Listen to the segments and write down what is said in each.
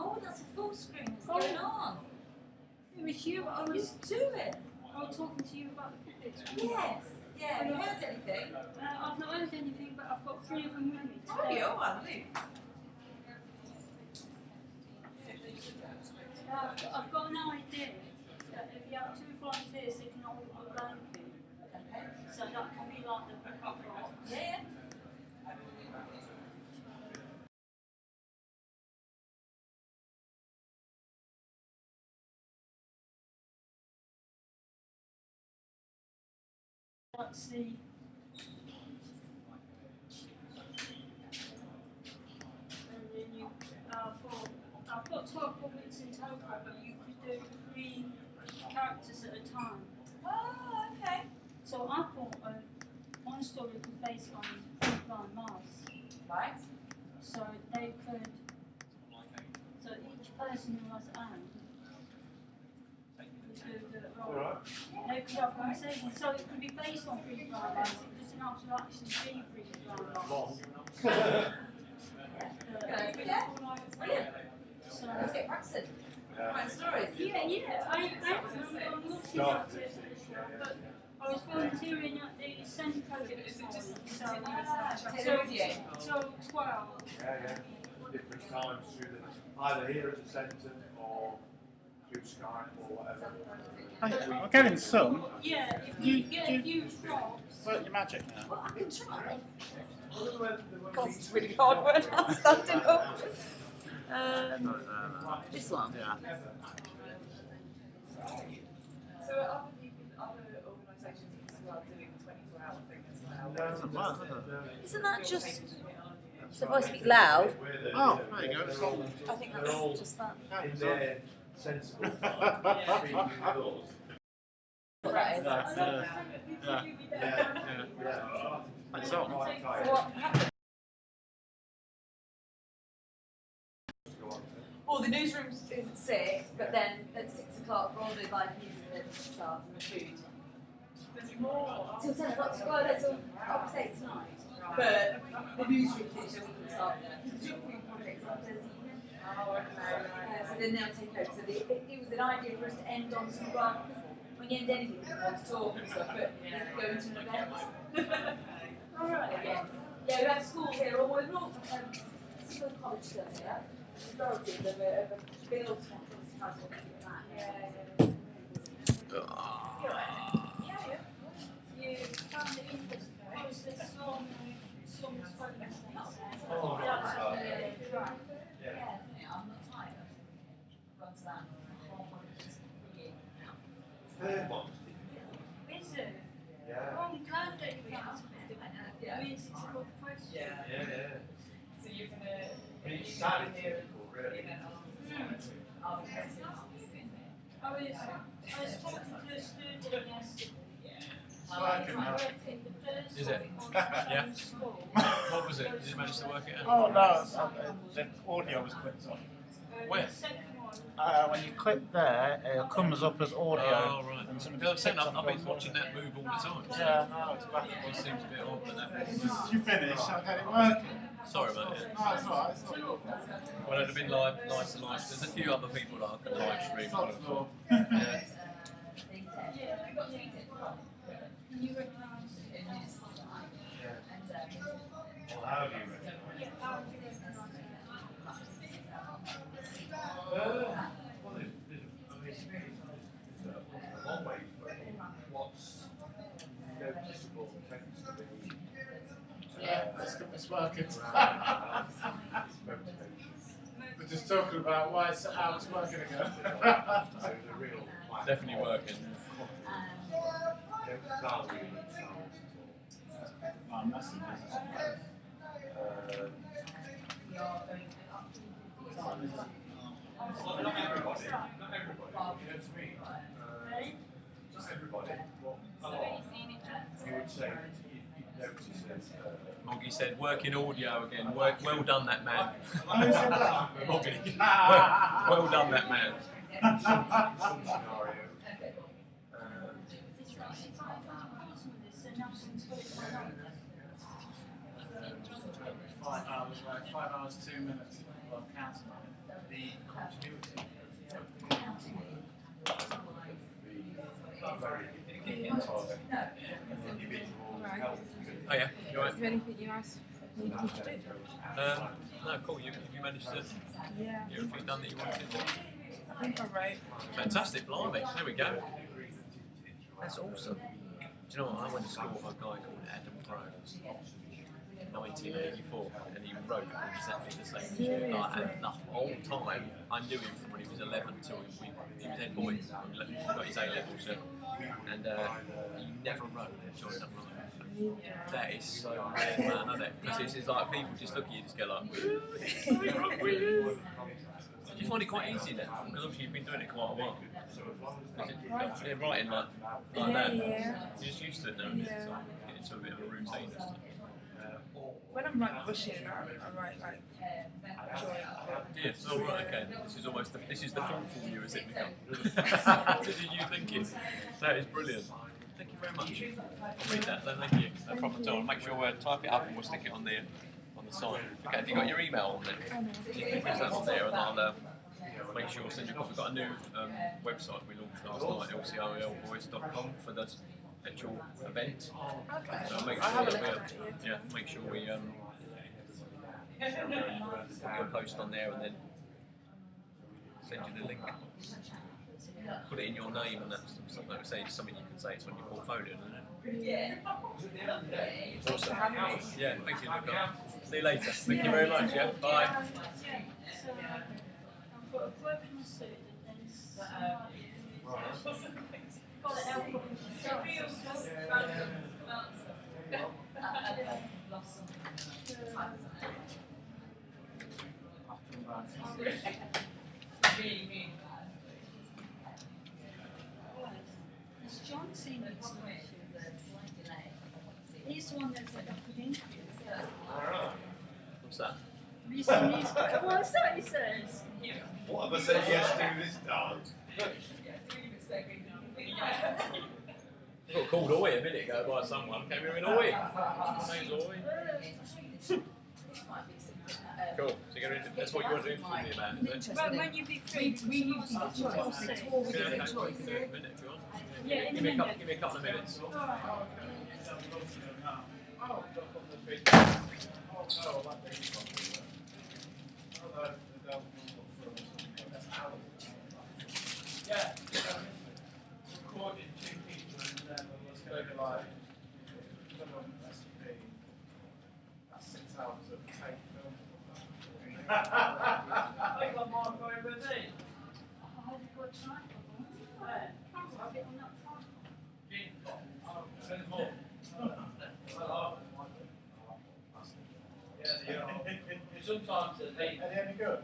Oh, that's a full screen. What's going on? It was you. I was talking to you about the puppets. Yes. Yeah. Have you heard anything? I've not heard anything, but I've got 3 of them with me today. Oh, you're one, I've got an idea that if you have 2 volunteers, they can all put blanket. Okay. So that can be like the pickup box. Yeah. Let's see. And then you, I've got 12 puppets in total, but you could do 3 characters at a time. Oh, okay. So I thought one story was based on Blind Mars. Right. So they could, so each person who has Anne could do the role. Alright. They could have conversations. So it could be based on 3 Blind Mars. It doesn't have to actually be 3 Blind Mars. Yeah. Brilliant. So, Let's get practicing. Right, stories. yeah, I'm looking at it, but I was volunteering at the Centre project this morning, so 12. Yeah. Different times through either here at the centre or through Skype or whatever. I'm getting some. Yeah, if you get a few drops. Work your magic now. Well, I can try. God, it's really hard when I'm standing up. This one. Yeah. So are other people, other organisations as well doing the 24-hour thing as well? Doesn't work, does it? Isn't that just... So if I speak loud, Oh, there you go. It's all. I think that's just that. In their sensible What that is. Yeah. It's on. So what happened? Well, the newsroom is at 6, but then at 6 o'clock, all the live news starts and the food. There's more. Till 10 o'clock to go, that's all, I would say tonight. But the newsroom finishes at the start. The junk food project starts Thursday evening. Oh, okay. So then they'll take over. So it was an idea for us to end on some rather, because when you end anything, you want to talk and stuff, but you can go into an event. Alright. Yeah, we have schools here, or we're not, school college still here. Majority of a build transport like that. Yeah. You found it interesting because there's some spoken Oh, that's on the track. Yeah, I'm not tired. I've gone to that whole bunch of years now. third one. Is it? Yeah. Oh, I'm glad that you found it. Yeah. It means it's a good question. Yeah. So you're going to... It's sad and difficult, really. I was talking to a student yesterday. Is it? Yeah. What was it? Did you manage to work it out? Oh no, the audio was clicked on. Where? The second one. When you click there, it comes up as audio. Oh, right. And somebody Because I'm saying clicks I've on been both watching audio. that move all the time. Yeah, no, it's back. It seems a bit odd, but that You finish, I'll get it working. Sorry about it. No, it's alright, it's not your fault. Well, it'd have been nice to live. There's a few other people that I can live stream. It's not your Yeah. Can you recognise it? Well, how do you reckon? Yeah, how do you recognise it? Well, there's one way what's noticeable tends to be Yeah, it's working. motivation. We're just talking about why it's how it's working again. So the real plan. Definitely working. Don't value themselves at Oh, messages. all. Not everybody. You know what I mean? Just everybody. Well, a lot. You would say you'd notice it. Moggy said, working audio again. Well done, that man. Who said that? Moggy. Well done, that man. Some scenario. Five hours, right? 5 hours, 2 minutes. on council night. The continuity of the very entirely individual health. Oh yeah, you alright? Is there anything you guys need me to do? No, cool. You managed to Yeah, get everything done that you wanted. I think I wrote. Fantastic, blimey. There we go. That's awesome. Do you know what? I went to school with a guy called Adam Groves in 1984, and he wrote exactly the same shit. Like, and the whole time, I knew him from when he was 11 till he was 8 boys. He got his A levels, and he never wrote during that run. That is so weird, man, isn't it? Because it's like people just look at you, just go like, do you find it quite easy then? Because obviously you've been doing it quite a while. They're writing like that. Yeah. You're just used to it now, isn't it? So get into a bit of a routine. When I'm like rushing, I write like joy. Yeah, oh right, okay. This is the thoughtful you, is it, Nicole? What did you thinking? That is brilliant. Thank you very much. I'll read that then, thank you. No problem at all. Make sure we type it up and we'll stick it on the side. Okay, have you got your email on there? You can put that on there and I'll make sure we'll send you, because we've got a new website we launched last night, lcolboys.com, for the actual event. Okay. So make I'll sure have a that look at that. yeah, make sure we put your post on there and then send you the link. Put it in your name, and that's something like say something you can say. It's on your portfolio, isn't it? Awesome. Yeah, thank you, Nicole. See you later. Thank you very much. Yeah, bye. So I've got a broken suit and got an elbow. Has John seen it? He's the one that said I could interview. What's that? Recently, he's got. What's that he says? What have I said yes to this time? I got called Oi a minute ago by someone. Came here in Oi. His name's Oi. Cool. So you're gonna, that's what you want to do for me, man, is it? But when you be free, we use the choice. Yeah, okay, we can do it in a minute if you want. Yeah, in a Give me a minute. couple of minutes. Yeah, recorded 2 people and then let's go to like, that's about 6 hours of tape film. I got mine very ready. Have you got time? Where? I'll get on that time. Send more. Sometimes it Are they any good?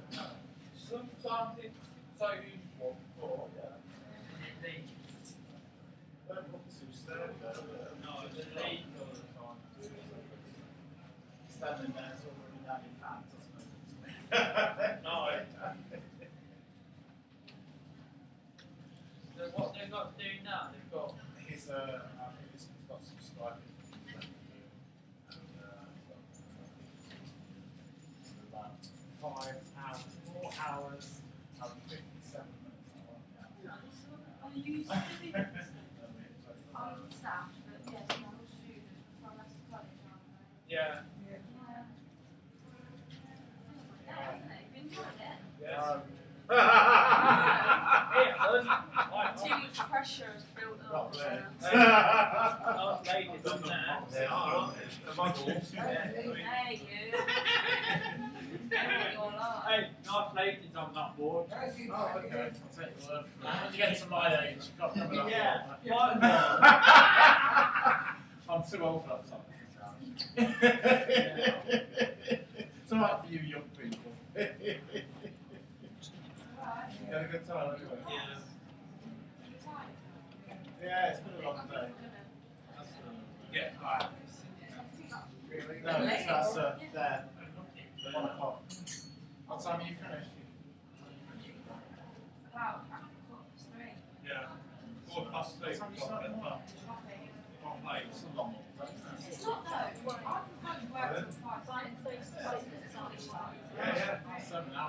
Sometimes it's so useful for Don't look too sturdy though. no, it's a lead all the time. Standing there, it's already down your pants, No. So what they've got to do now, they've got He's, I think he's got some striping. And, about 5 hours, 4 hours and 57 minutes. Are you used to it? I'm staff, but yes, I'm a student from Leicester College, aren't I? yeah. Too much pressure is built Not up. really. Nice ladies on there. They are, aren't they? Hey, you. Your life. Hey, nice ladies on that board. Oh, okay. I'll take your word for that. When you get to my age, you've got coming up. Yeah. I'm too old for that sort of thing. It's alright for you young people. You had a good time anyway. Yeah, it's been a long day. Yeah, alright. No, that's there. 1 o'clock. What time are you finished? Wow. Yeah. 3:15. What time you start at work? It's a long one. It's not though. Well, I can find work for 5 minutes. Yeah, 7 hours.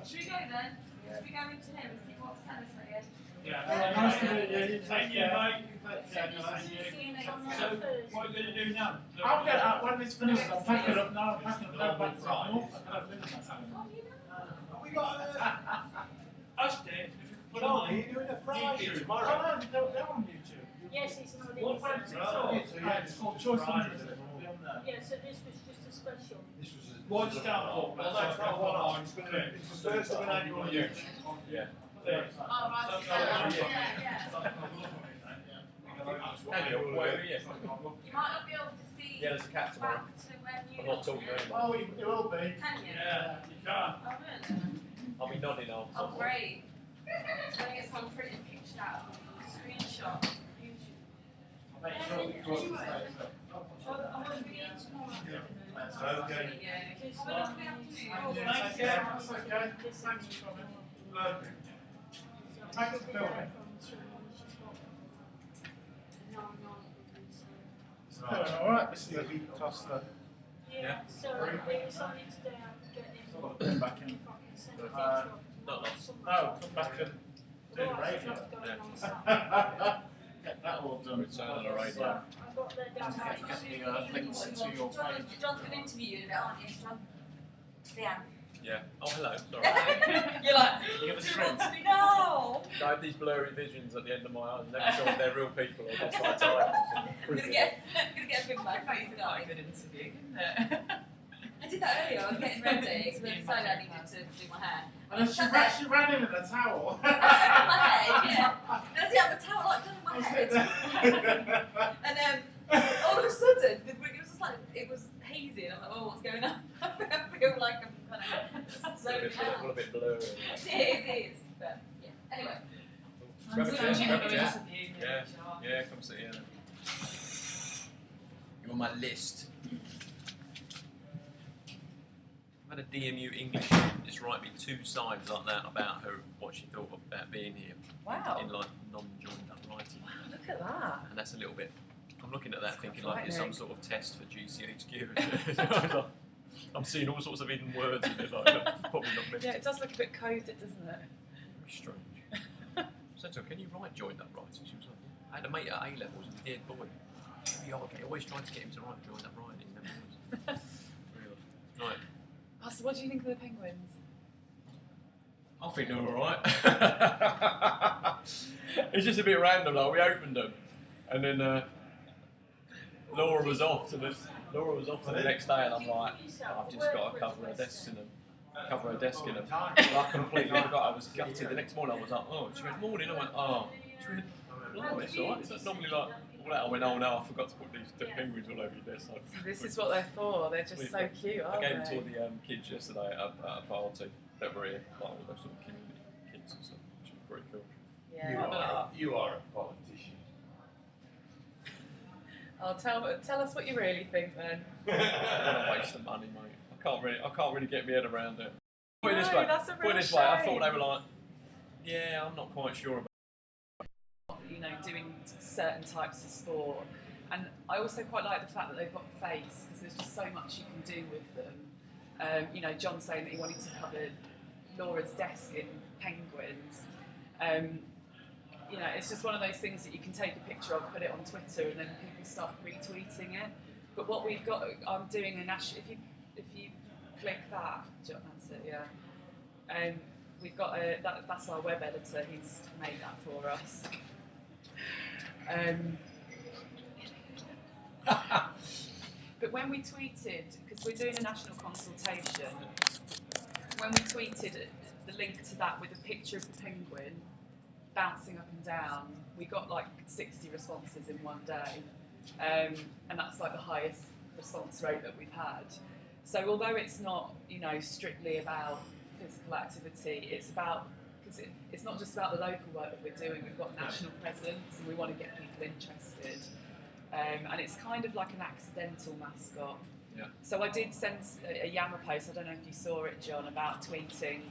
Should we go then? Should we go into him and see what Santa's saying? Yeah. Nice to meet you. You Thank take you, care. mate. So, what are you going to do now? I'll get up when it's finished. I'm packing it up now. I'm packing it up back to North. I can have dinner next time. We got us, Dave. Charlie, are you doing a Friday tomorrow? Oh, no, they're on YouTube. Yes, it's on the What time is it on? It's called Choice 100, is it? It'll be on there. Yeah, so this was just a special. What's it down for? Well, that's not one on. It's the first of an annual YouTube. Yeah. Oh, right. Yeah. Daniel, where are you? You might not be able to see Yeah, there's a cat tomorrow. back to when you I'm not talking to anyone. Oh, it will be. Can you? Yeah, you can. Oh, really? I'll be nodding on. Oh, great. I'm going to get some pretty picture out of screenshot. YouTube. I'll make sure we close the stage. I won't be here tomorrow afternoon. Okay. Yeah. Because Well, look, we have to do. Oh, Yeah, take care. That's okay. Thanks for coming. Lovely. Thanks for filming. All right, this is the heat Costa. Yeah, so we decided today I'd get him. So I'll put him back in. If I can send a picture Uh, of not long. No, come back and do the Otherwise, radio. it's not going on Saturday. Get that all done. Return on the radio. So I got there down Get the links to your page. John's going to interview you in a bit, aren't you, John? Yeah. Yeah. Oh, hello. Sorry. You're like, You got the you script? want to know? I have these blurry visions at the end of my eyes. Never sure if they're real people or just my time. I'm going to get a big my face, Quite a guys. good interview, isn't it? I did that earlier, I was getting ready because I decided I needed to do my hair. And then she ran in a towel. I had my head, yeah. And I see I have a towel like done in my head. And all of a sudden, it was just like, it was hazy, and I'm like, oh, what's going on? I feel like I'm kind of zoned All a out. bit blurry. It is. But, yeah. Anyway. Grab a So chair, you grab got a the chair. interview, Yeah. Charles. Yeah, come sit here. You're on my list. I've had a DMU English just write me 2 sides like that about her, what she thought about being here Wow. in like non-joined up writing. Wow, look at that. And that's a little bit, I'm looking at that That's thinking quite like it's some frightening. sort of test for GCHQ. I'm seeing all sorts of hidden words in it, like, that's probably not meant Yeah, to it does look a bit coded, doesn't it? be strange. So I said to her, can you write joined up writing? She was like, I had a mate at A levels, a dead boy. Very hard, I always tried to get him to write joined up writing, he never was. Really. Right. Oh, so what do you think of the penguins? I think they're alright. It's just a bit random, like we opened them and then Laura was off to the next day and I'm like, oh, I've just got to cover her desk in them. Cover her desk in them. I completely forgot, I was gutted. The next morning I was like, oh, she went, morning, I went, oh. She went, blimey, it's alright. It's normally like, all that. I went, oh no, I forgot to put the penguins all over your desk. So this is what they're for. They're just so cute, I aren't gave them to they? all the kids yesterday at a party that were here, like all those sort of community kids and stuff, which was pretty cool. Yeah. You are a politician. Oh, tell us what you really think then. What a waste of money, mate. I can't really get my head around it. Put it this No, way. that's a Put real it this way. I thought shame. they were like, yeah, I'm not quite sure about. You know, doing certain types of sport. And I also quite like the fact that they've got a face because there's just so much you can do with them. You know, John saying that he wanted to cover Laura's desk in penguins. You know, it's just one of those things that you can take a picture of, put it on Twitter, and then people start retweeting it. But what we've got, I'm doing a national. If you click that, John, that's it, yeah. We've got that's our web editor. He's made that for us. But when we tweeted, because we're doing a national consultation, when we tweeted the link to that with a picture of the penguin bouncing up and down, we got like 60 responses in one day. And that's like the highest response rate that we've had. So although it's not, you know, strictly about physical activity, it's about, because it's not just about the local work that we're doing, we've got national presence and we want to get people interested. And it's kind of like an accidental mascot. Yeah. So I did send a Yammer post, I don't know if you saw it, John, about tweeting.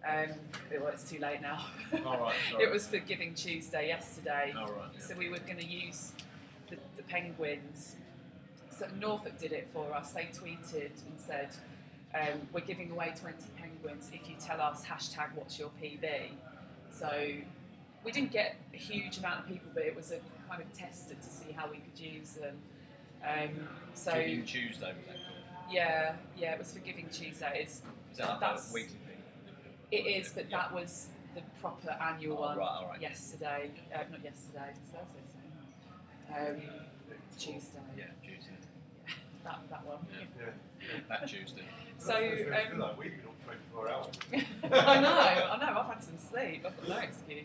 Well, it's too late now. All right, sorry. It was for Giving Tuesday yesterday. All right, yeah. So we were going to use the penguins. so Norfolk did it for us. They tweeted and said, we're giving away 20 penguins if you tell us hashtag what's your PB. So we didn't get a huge amount of people, but it was a kind of tester to see how we could use them. So Giving Tuesday was that called? yeah, it was for Giving Tuesdays. Is that like That's- a weekly thing? It is, but Yeah. that was the proper annual Oh, one right, all right. yesterday. Not yesterday, Thursday. Tuesday. Yeah, Tuesday. That one. Yeah. That Tuesday. So We've been up 24 hours. I know. I've had some sleep. I've got no excuse.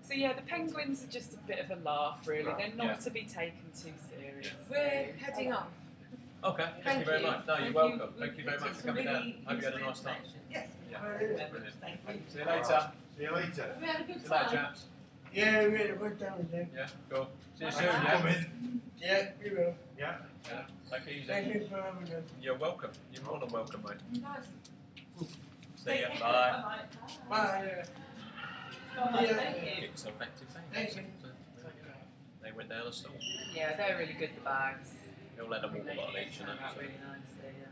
So yeah, the penguins are just a bit of a laugh, really. They're not Yeah. to be taken too seriously. We're heading off. Okay, thank Thank you very you. much. No, you're Thank welcome. you. Thank you very much It's for coming really down. Hope you had a nice time. Yes. Yeah. Brilliant. Brilliant. Thank you. See you later. See you later. We had a good See you later, time. chaps. Yeah, we had a good time with them. Yeah, cool. See you Bye. soon, Come yeah? in. Yeah, we will. Yeah. Yeah, take it easy. Thank you for having us. You're welcome. You're more than welcome, mate. Nice. See ya. Take care. Bye. Bye. Bye. Yeah. Thank you. Get yourself active, Thank you. They went down the stall. Yeah, they're really good, the bags. They'll let them all a lot of each, you know. Out So, really nicely, yeah.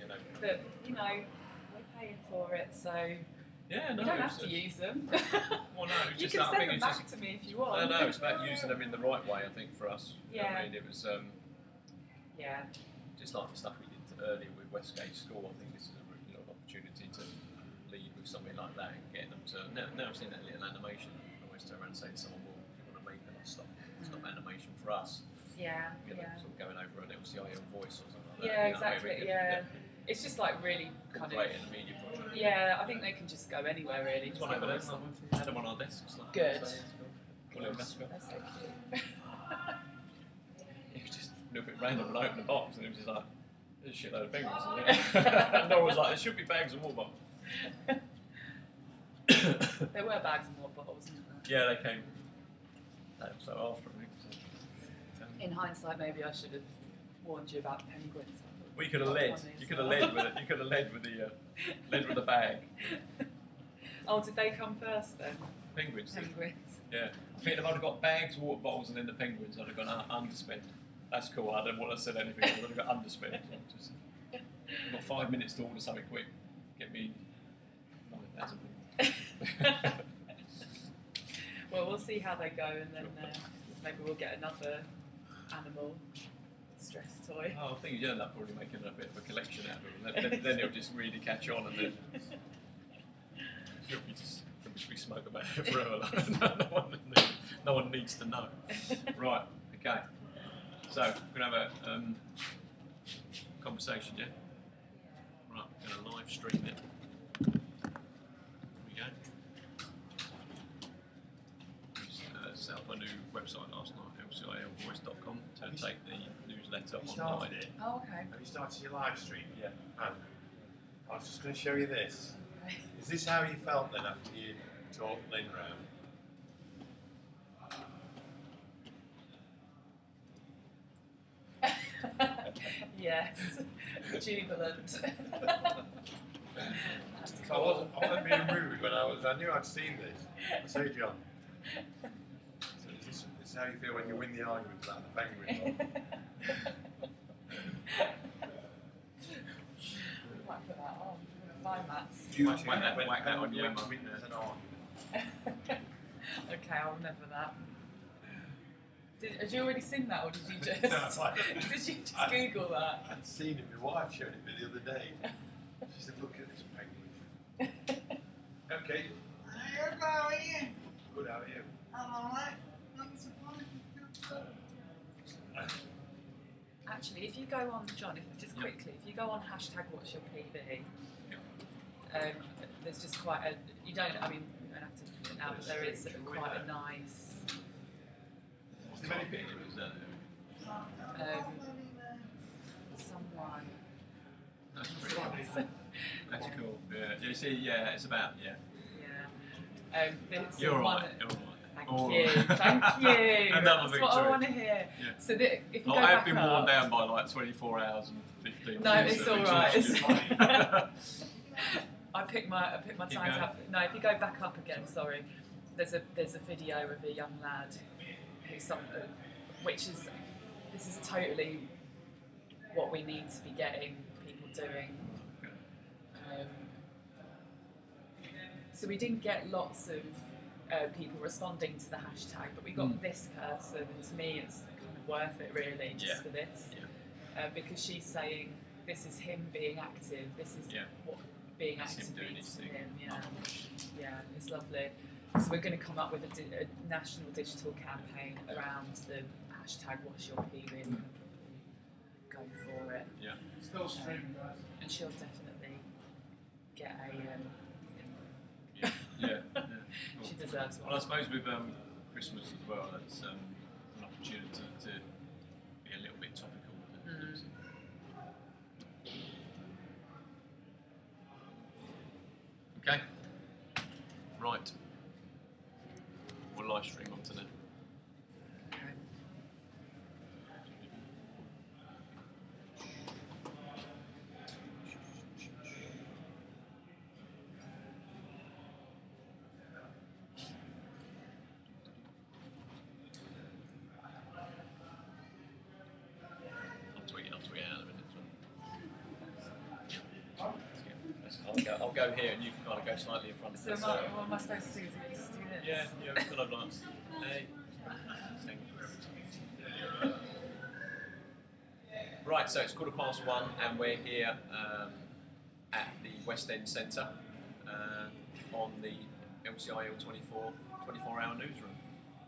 you know. But, we're paying for it, so Yeah, no. you don't it's- have to use them. Well, no, it's You just can that. I send think them it's back just. to me if you want. No, it's about using them in the right way. I think for us. You know what I Yeah. mean, it was Yeah. just like the stuff we did earlier with Westgate School. I think this is a really good opportunity to lead with something like that and get them to. Now I've seen that little animation. I always turn around and say to someone, "Well, if you want to make a stop animation for us, Yeah, you know, yeah. sort of going over an LCIL voice or something like that." Yeah, you know, where exactly, we could- yeah. It's just like really kind of. Great in the media project. Yeah, I think they can just go anywhere really. It's Just one get over there. them. We had them on our desks. Like, Good. So, cool little desk. That's so cute. You could just a little bit random and open the box, and it was just like, there's a shitload of penguins in there. And Nora was like, there should be bags and water bottles. There were bags and water bottles, wasn't there? Yeah, they came. So after, I think. So, In hindsight, maybe I should have warned you about penguins. we could have led. You could have led with it. You could have led with the bag. Oh, did they come first then? Penguins. did. Penguins. Yeah. I think if I'd have got bags, water bottles, and then the penguins, I'd have gone underspent. That's cool. I don't want to say anything. I would have got underspent. Just I've got 5 minutes to order something quick. Get me 9,000. Well, we'll see how they go, and then maybe we'll get another animal stress toy. Oh, I think you end up probably making a bit of a collection out of it. Then it'll just really catch on, and then you'll be smoke about it forever. No one needs to know. Right. Okay. So we're gonna have a conversation, yeah. Right. We're gonna live stream it. Here we go. Set up a new website last night, lcilvoice.com, to take the newsletter Have you online. started it? Oh, okay. Have you started your live stream? Yeah. And I was just going to show you this. Is this how you felt then after you talked Lynn round? Yes, jubilant. So I wasn't being rude when I knew I'd seen this. I say, John, so is this how you feel when you win the argument about the penguin? Might put that on. Fine, Mats. Whack that on your when mum. win an argument. Okay, I'll remember that. Had you already seen that, or did you just No, I- did you just Google that? I'd seen it, my wife showed it me the other day. She said, look at this penguin. Okay. How are you? Good, how are you? I'm alright. Actually, if you go on, John, just quickly, if you go on hashtag what's your PB, there's just quite a, you don't have to put it now, but there is quite a nice, Is there many penguins? someone, That's pretty cool. That's cool. Yeah. You see, yeah, it's about, yeah. there's You're one alright. You're alright. Thank All you, right. thank you. Another That's what I victory. want to hear. Yeah. So that if you go I have back been up, worn down by like 24 hours and 15 No, minutes. it's of all right. exhaustion. I pick my Keep times going. up. No, if you go back up again, sorry. There's a video of a young lad who's which is this is totally what we need to be getting people doing. So we didn't get lots of people responding to the hashtag, but we got this person, and to me it's kind of worth it really, just for this. Because she's saying this is him being active, this is what being active means to him. Yeah, it's lovely. So we're going to come up with a national digital campaign around the hashtag What's Your PB, and go for it. Yeah. Still streaming, guys. And she'll definitely get Yeah. she deserves one. Well, I suppose with Christmas as well, that's an opportunity to be a little bit topical with it. Okay. Right. We'll live stream onto that. I'll tweet out in a minute. I'll go here and you can kind of go slightly in front of So us. what am I supposed to do? Just do this? Yeah, kind of like, hey. Right, so it's 1:15 and we're here at the West End Centre on the LCIL 24-hour newsroom.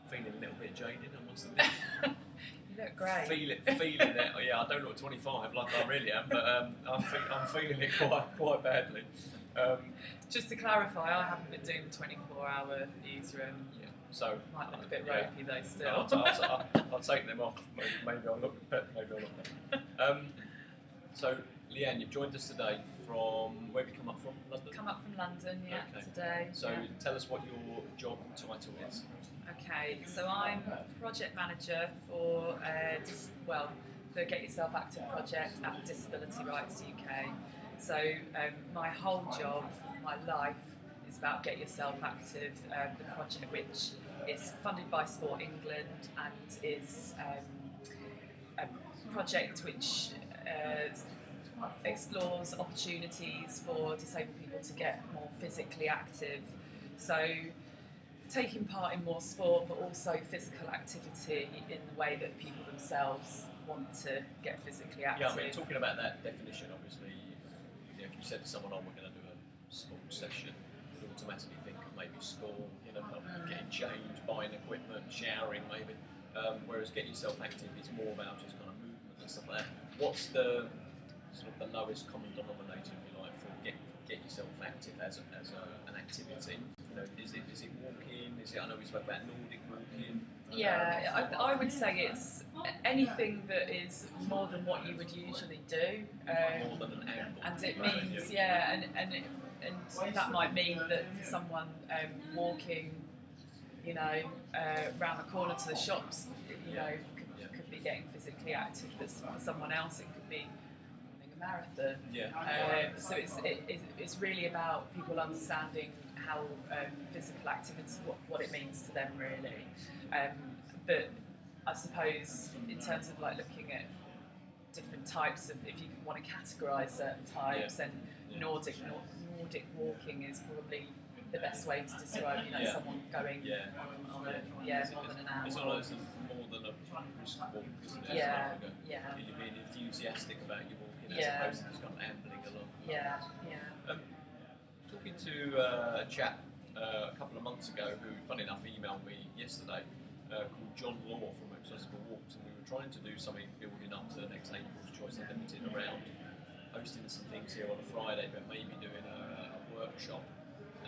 Feeling a little bit jaded, I must admit. You look great. Feeling it. Yeah, I don't look 25 like I really am, but I'm feeling it quite badly. Just to clarify, I haven't been doing the 24-hour newsroom. Yeah, so Might look a bit ropey though still. I'll take them off. Maybe I'll look better. Maybe I'll look better. So, Leanne, you've joined us today from where have you come up from? London. Come up from London, Okay. today. So, yeah. tell us what your job title is. Okay, so I'm project manager for the Get Yourself Active project at Disability Rights UK. So my whole job, my life, is about Get Yourself Active, the project which is funded by Sport England and is a project which explores opportunities for disabled people to get more physically active. So taking part in more sport, but also physical activity in the way that people themselves want to get physically active. Yeah, I mean, talking about that definition, obviously, if you said to someone, "Oh, we're going to do a sports session," you'd automatically think of maybe school, getting changed, buying equipment, showering, maybe. Whereas Get Yourself Active is more about just kind of movement and stuff like that. What's the sort of the lowest common denominator, if you like, for Get Yourself Active as an activity? Is it walking? I know we spoke about Nordic walking. Yeah, I would say it's anything that is more than what you would usually do. More than an amble. And it means, and that might mean that for someone walking, round the corner to the shops, could be getting physically active. But for someone else, it could be running a marathon. Yeah. So it's really about people understanding how physical activity, what it means to them really. But I suppose in terms of like looking at different types of, if you want to categorise certain types, then Nordic walking is probably the best way to describe, someone going on a, more than an hour. It's almost more than a brisk walk, isn't it? Yeah, It's like you're being enthusiastic about your walking as opposed to just kind of ambling along. Talking to a chap a couple of months ago who, funny enough, emailed me yesterday, called John Law from Accessible Walks, and we were trying to do something building up to the next April's Choice Unlimited around hosting some things here on a Friday, but maybe doing a workshop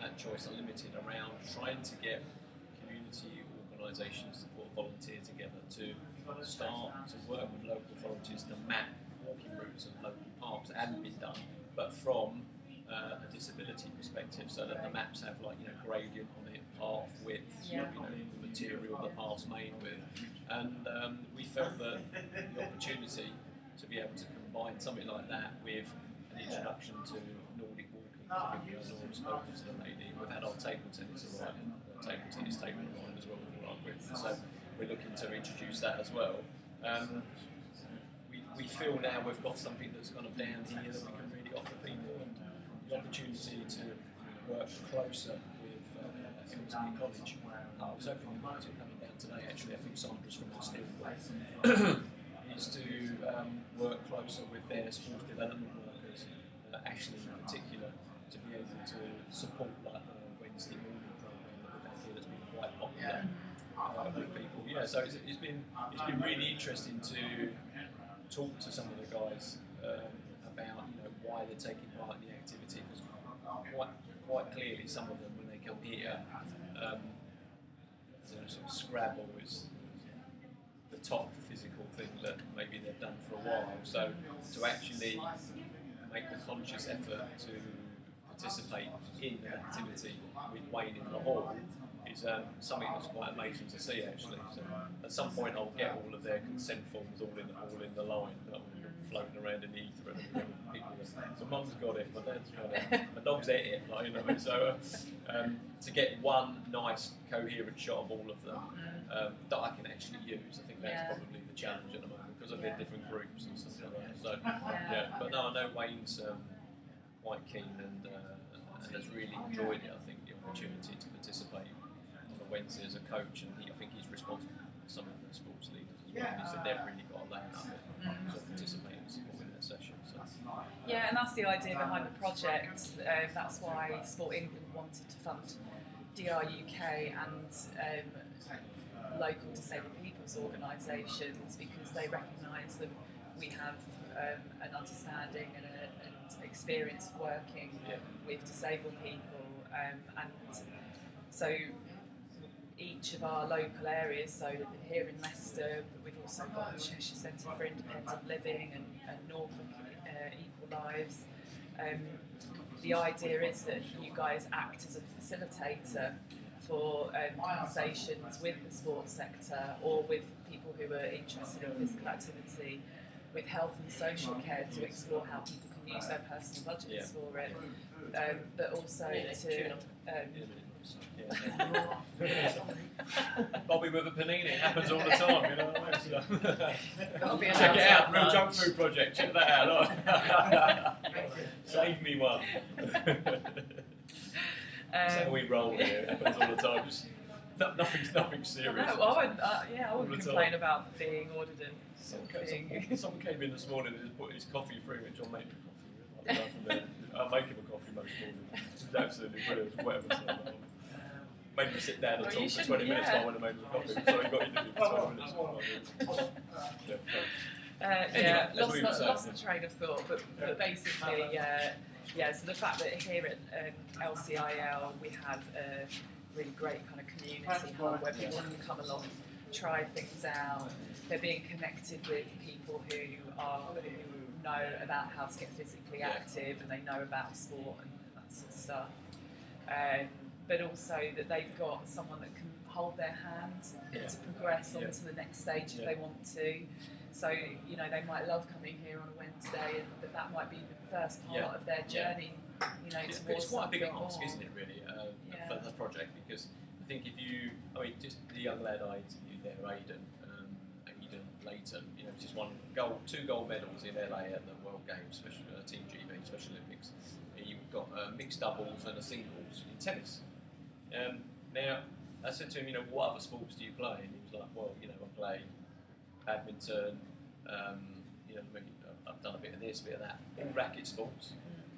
at Choice Unlimited around trying to get community organisations to put volunteers together to start to work with local authorities to map walking routes and local parks that hadn't been done, but from a disability perspective, so that the maps have gradient on it, path width, the material the path's made with, and we felt that the opportunity to be able to combine something like that with an introduction to Nordic walking. I think Nora spoken to the lady. We've had our table tennis arriving, table tennis table arriving as well with all our equipment, so we're looking to introduce that as well. we feel now we've got something that's kind of down here that we can really offer people, and the opportunity to work closer with Ellesmere College. I was hoping you might be coming down today, actually. I think Sandra's from the still is to work closer with their sports development workers, actually in particular, to be able to support like the Wednesday morning program that we've had here that's been quite popular with people. Yeah, so it's been really interesting to talk to some of the guys about why they're taking part in the activity, because quite clearly some of them when they come here, sort of Scrabble is the top physical thing that maybe they've done for a while. So to actually make the conscious effort to participate in an activity with Wayne in the hall is something that's quite amazing to see, actually. So at some point I'll get all of their consent forms all in the line that will be floating around in the ether, and people so mum's got it, my dad's got it, my dog's ate it, so to get one nice coherent shot of all of them that I can actually use, I think that's probably the challenge at the moment, because of their different groups and stuff like that. So but no, I know Wayne's quite keen and has really enjoyed it. I think the opportunity to participate on a Wednesday as a coach, and I think he's responsible for some of the sports leaders as well. He said they've really got a leg up to participate and support in their session. So. Yeah, and that's the idea behind the project. That's why Sport England wanted to fund DR UK and local disabled people's organisations, because they recognise that we have an understanding and an experience of working with disabled people, and so each of our local areas, so here in Leicester we've also got the Cheshire Centre for Independent Living and Norfolk Equal Lives. The idea is that you guys act as a facilitator for conversations with the sports sector or with people who are interested in physical activity, with health and social care, to explore how people can use their personal budgets for it, but also to Bobby with a panini, it happens all the time, be check it out, Real Junk Food Project, check that out. Save me one. That's how we roll here, it happens all the time, just nothing serious. No, I wouldn't complain about being ordered in. Someone came in this morning and just put his coffee through, which I'll make him coffee. I make him a coffee most mornings. It's absolutely brilliant. Whatever. Made him sit down and talk for 20 minutes while I went and made him a coffee. So I got interviewed for 20 minutes. Lost the train of thought, but basically, so the fact that here at LCIL we have a really great kind of community hub where people can come along, try things out. They're being connected with people who know about how to get physically active, and they know about sport and that sort of stuff. But also that they've got someone that can hold their hand to progress on to the next stage if they want to. So, they might love coming here on a Wednesday, but that might be the first part of their journey, towards it's quite a big something ask, more. isn't it, really, for the project, because I think just the young lad I interviewed there, Aidan Layton, just won 2 gold medals in LA at the World Games, Team GB, Special Olympics. He got mixed doubles and a singles in tennis. Now, I said to him, what other sports do you play? And he was like, well, I play badminton, maybe I've done a bit of this, a bit of that, all racket sports.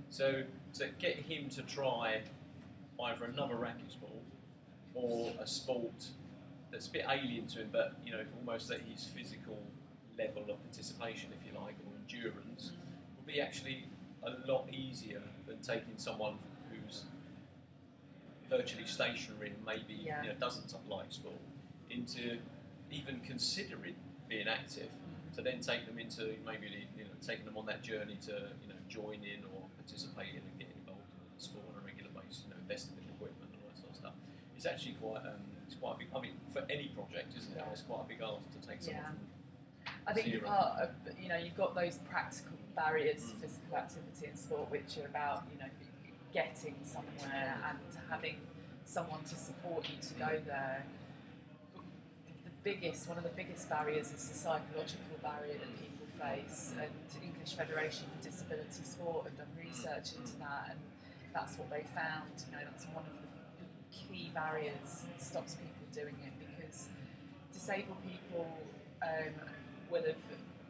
So to get him to try either another racket sport or a sport that's a bit alien to him, but almost at his physical level of participation, if you like, or endurance, would be actually a lot easier than taking someone who's virtually stationary and maybe doesn't like sport into even considering being active, to then take them into maybe taking them on that journey to join in or participate in and get involved in the sport on a regular basis, investing in equipment and all that sort of stuff. It's actually quite a big. I mean, for any project, isn't it? It's quite a big ask to take someone from I think zero. part of, you've got those practical barriers to physical activity in sport, which are about getting somewhere and having someone to support you to go there. one of the biggest barriers is the psychological barrier that people face, and English Federation for Disability Sport have done research into that, and that's what they found. You know, that's one of the key barriers that stops people doing it, because disabled people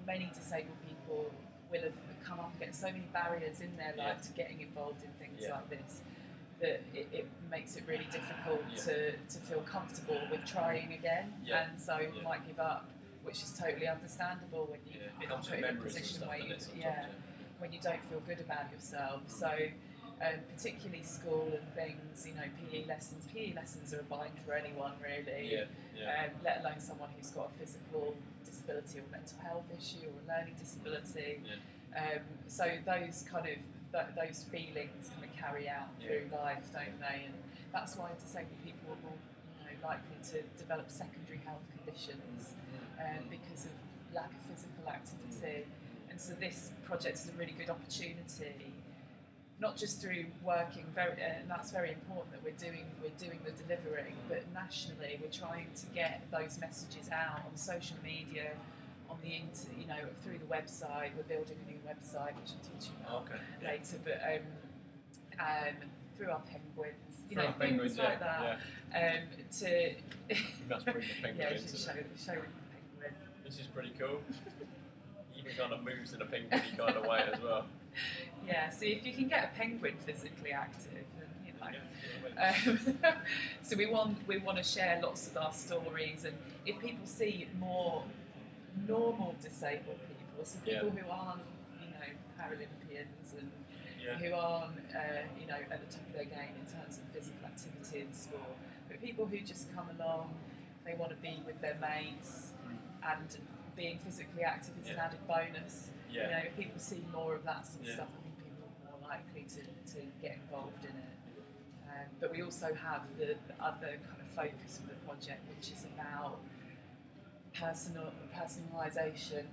many disabled people will have come up against so many barriers in their life to getting involved in things like this, that it makes it really difficult to feel comfortable with trying again, and so you might give up, which is totally understandable when you've been put in a position where when you don't feel good about yourself. So particularly school and things, you know, PE lessons are a bind for anyone really, let alone someone who's got a physical disability or mental health issue or a learning disability. So those kind of those feelings kind of carry out through life, don't they? And that's why disabled people are more, you know, likely to develop secondary health conditions because of lack of physical activity. And so this project is a really good opportunity, not just through working and that's very important that we're doing the delivering, but nationally we're trying to get those messages out on social media, on the you know, through the website. We're building a new website, which I'll teach you about later, but through our penguins, you know, things like that. To You must bring the penguin into show the penguin. This is pretty cool. He even kind of moves in a penguin kind of way as well. Yeah, so if you can get a penguin physically active, then, you know. So we want to share lots of our stories, and if people see more normal disabled people, so people who aren't, you know, Paralympians and who aren't, you know, at the top of their game in terms of physical activity and sport, but people who just come along, they want to be with their mates, and being physically active is an added bonus. You know, if people see more of that sort of stuff, I think people are more likely to get involved in it. But we also have the other kind of focus of the project, which is about personalisation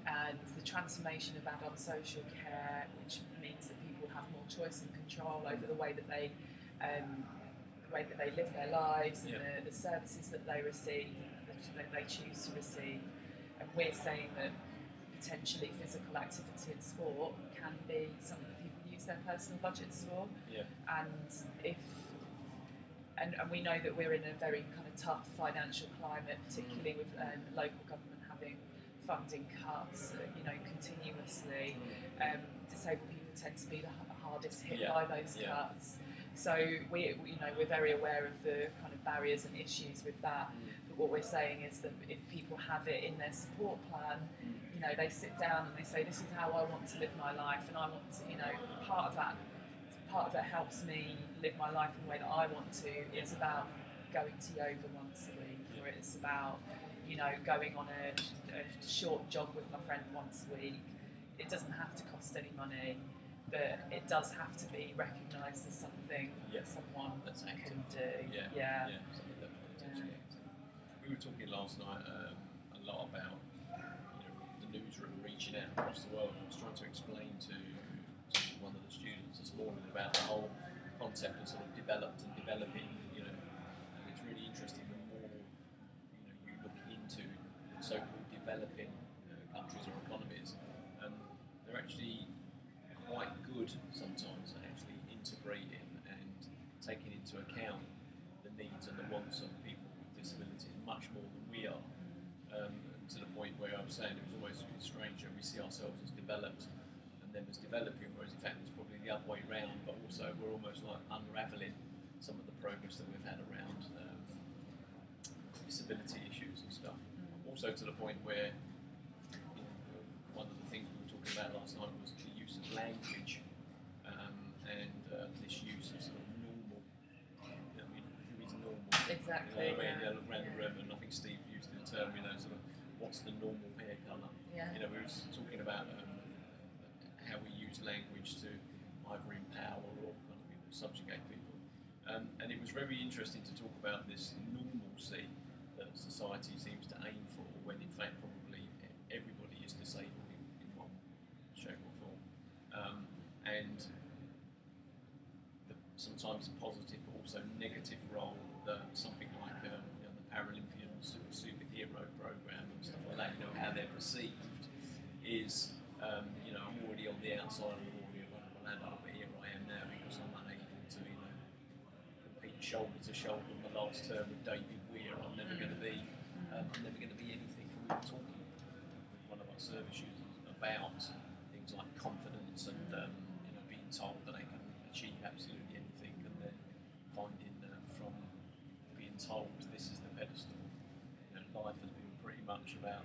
and the transformation of adult social care, which means that people have more choice and control over the way that they live their lives and the services that they receive, that they choose to receive. And we're saying that potentially physical activity and sport can be something that people use their personal budgets for. And we know that we're in a very kind of tough financial climate, particularly with local government having funding cuts, you know, continuously. Disabled people tend to be the hardest hit by those cuts. So we're very aware of the kind of barriers and issues with that. But what we're saying is that if people have it in their support plan, you know, they sit down and they say, this is how I want to live my life, and I want to, you know, part of that helps me live my life in the way that I want to. It's about going to yoga once a week, or it's about, you know, going on a short jog with my friend once a week. It doesn't have to cost any money, but it does have to be recognised as something that someone can do. Something that potentially active. We were talking last night a lot about, you know, the newsroom reaching out across the world. I was trying to explain to one of the students this morning about the whole concept of sort of developed and developing. You know, it's really interesting. The more, you know, you look into so-called developing countries or economies, they're actually quite good sometimes at actually integrating and taking into account the needs and the wants of people with disabilities much more than we are. To the point where I was saying it was almost a bit strange that we see ourselves as developed and them as developing, whereas in fact it's probably the other way around, but also we're almost like unravelling some of the progress that we've had around disability issues and stuff. Also to the point where, you know, one of the things we were talking about last night was the use of language and this use of sort of normal. You know, I mean, who is normal? Exactly. You know, around the room, and I think Steve used the term, you know, sort of what's the normal hair colour? You know, we were talking about how we use language to either empower or kind of subjugate people. And it was very interesting to talk about this normalcy that society seems to aim for, when in fact probably everybody is disabled in one shape or form. And sometimes a positive but also negative role that something like you know, the Paralympians sort of superhero program and stuff like that, you know, how they're perceived is, you know, I'm already on the outside, I'm already a vulnerable adult, but here I am now because I'm unable to, you know, compete shoulder to shoulder in the last term with David Weir. I'm never going to be anything. We were talking with one of our service users about things like confidence and, you know, being told that they can achieve absolutely anything, and then finding from being told this is the pedestal, you know, life has been pretty much about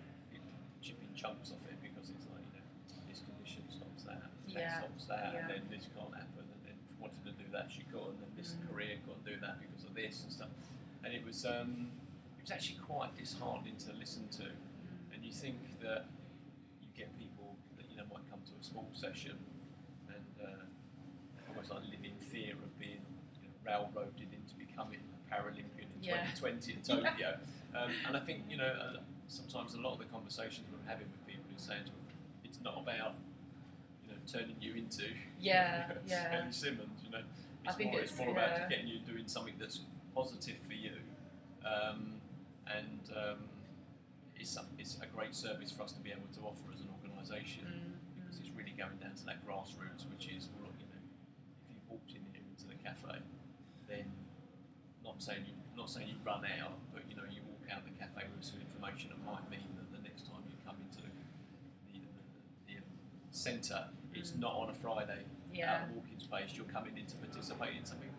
chipping chunks off it, because it's like, you know, this condition stops that stops that, and then this can't happen, and then wanted to do that she could, and then this career couldn't do that because of this and stuff. And it was actually quite disheartening to listen to. And you think that you get people that, you know, might come to a small session and almost like live in fear of being, you know, railroaded into becoming a Paralympian in 2020 in Tokyo. And I think, you know, sometimes a lot of the conversations we're having with people is saying to them, it's not about, you know, turning you into Ellie Simmons, you know. It's more about getting you doing something that's positive for you. It's a great service for us to be able to offer as an organisation, because it's really going down to that grassroots, which is, well, look, you know, if you've walked in here into the cafe, then not saying you run out, but, you know, you walk out the cafe with some information that might mean that the next time you come into the centre, it's not on a Friday out walking space, you're coming in to participate in something.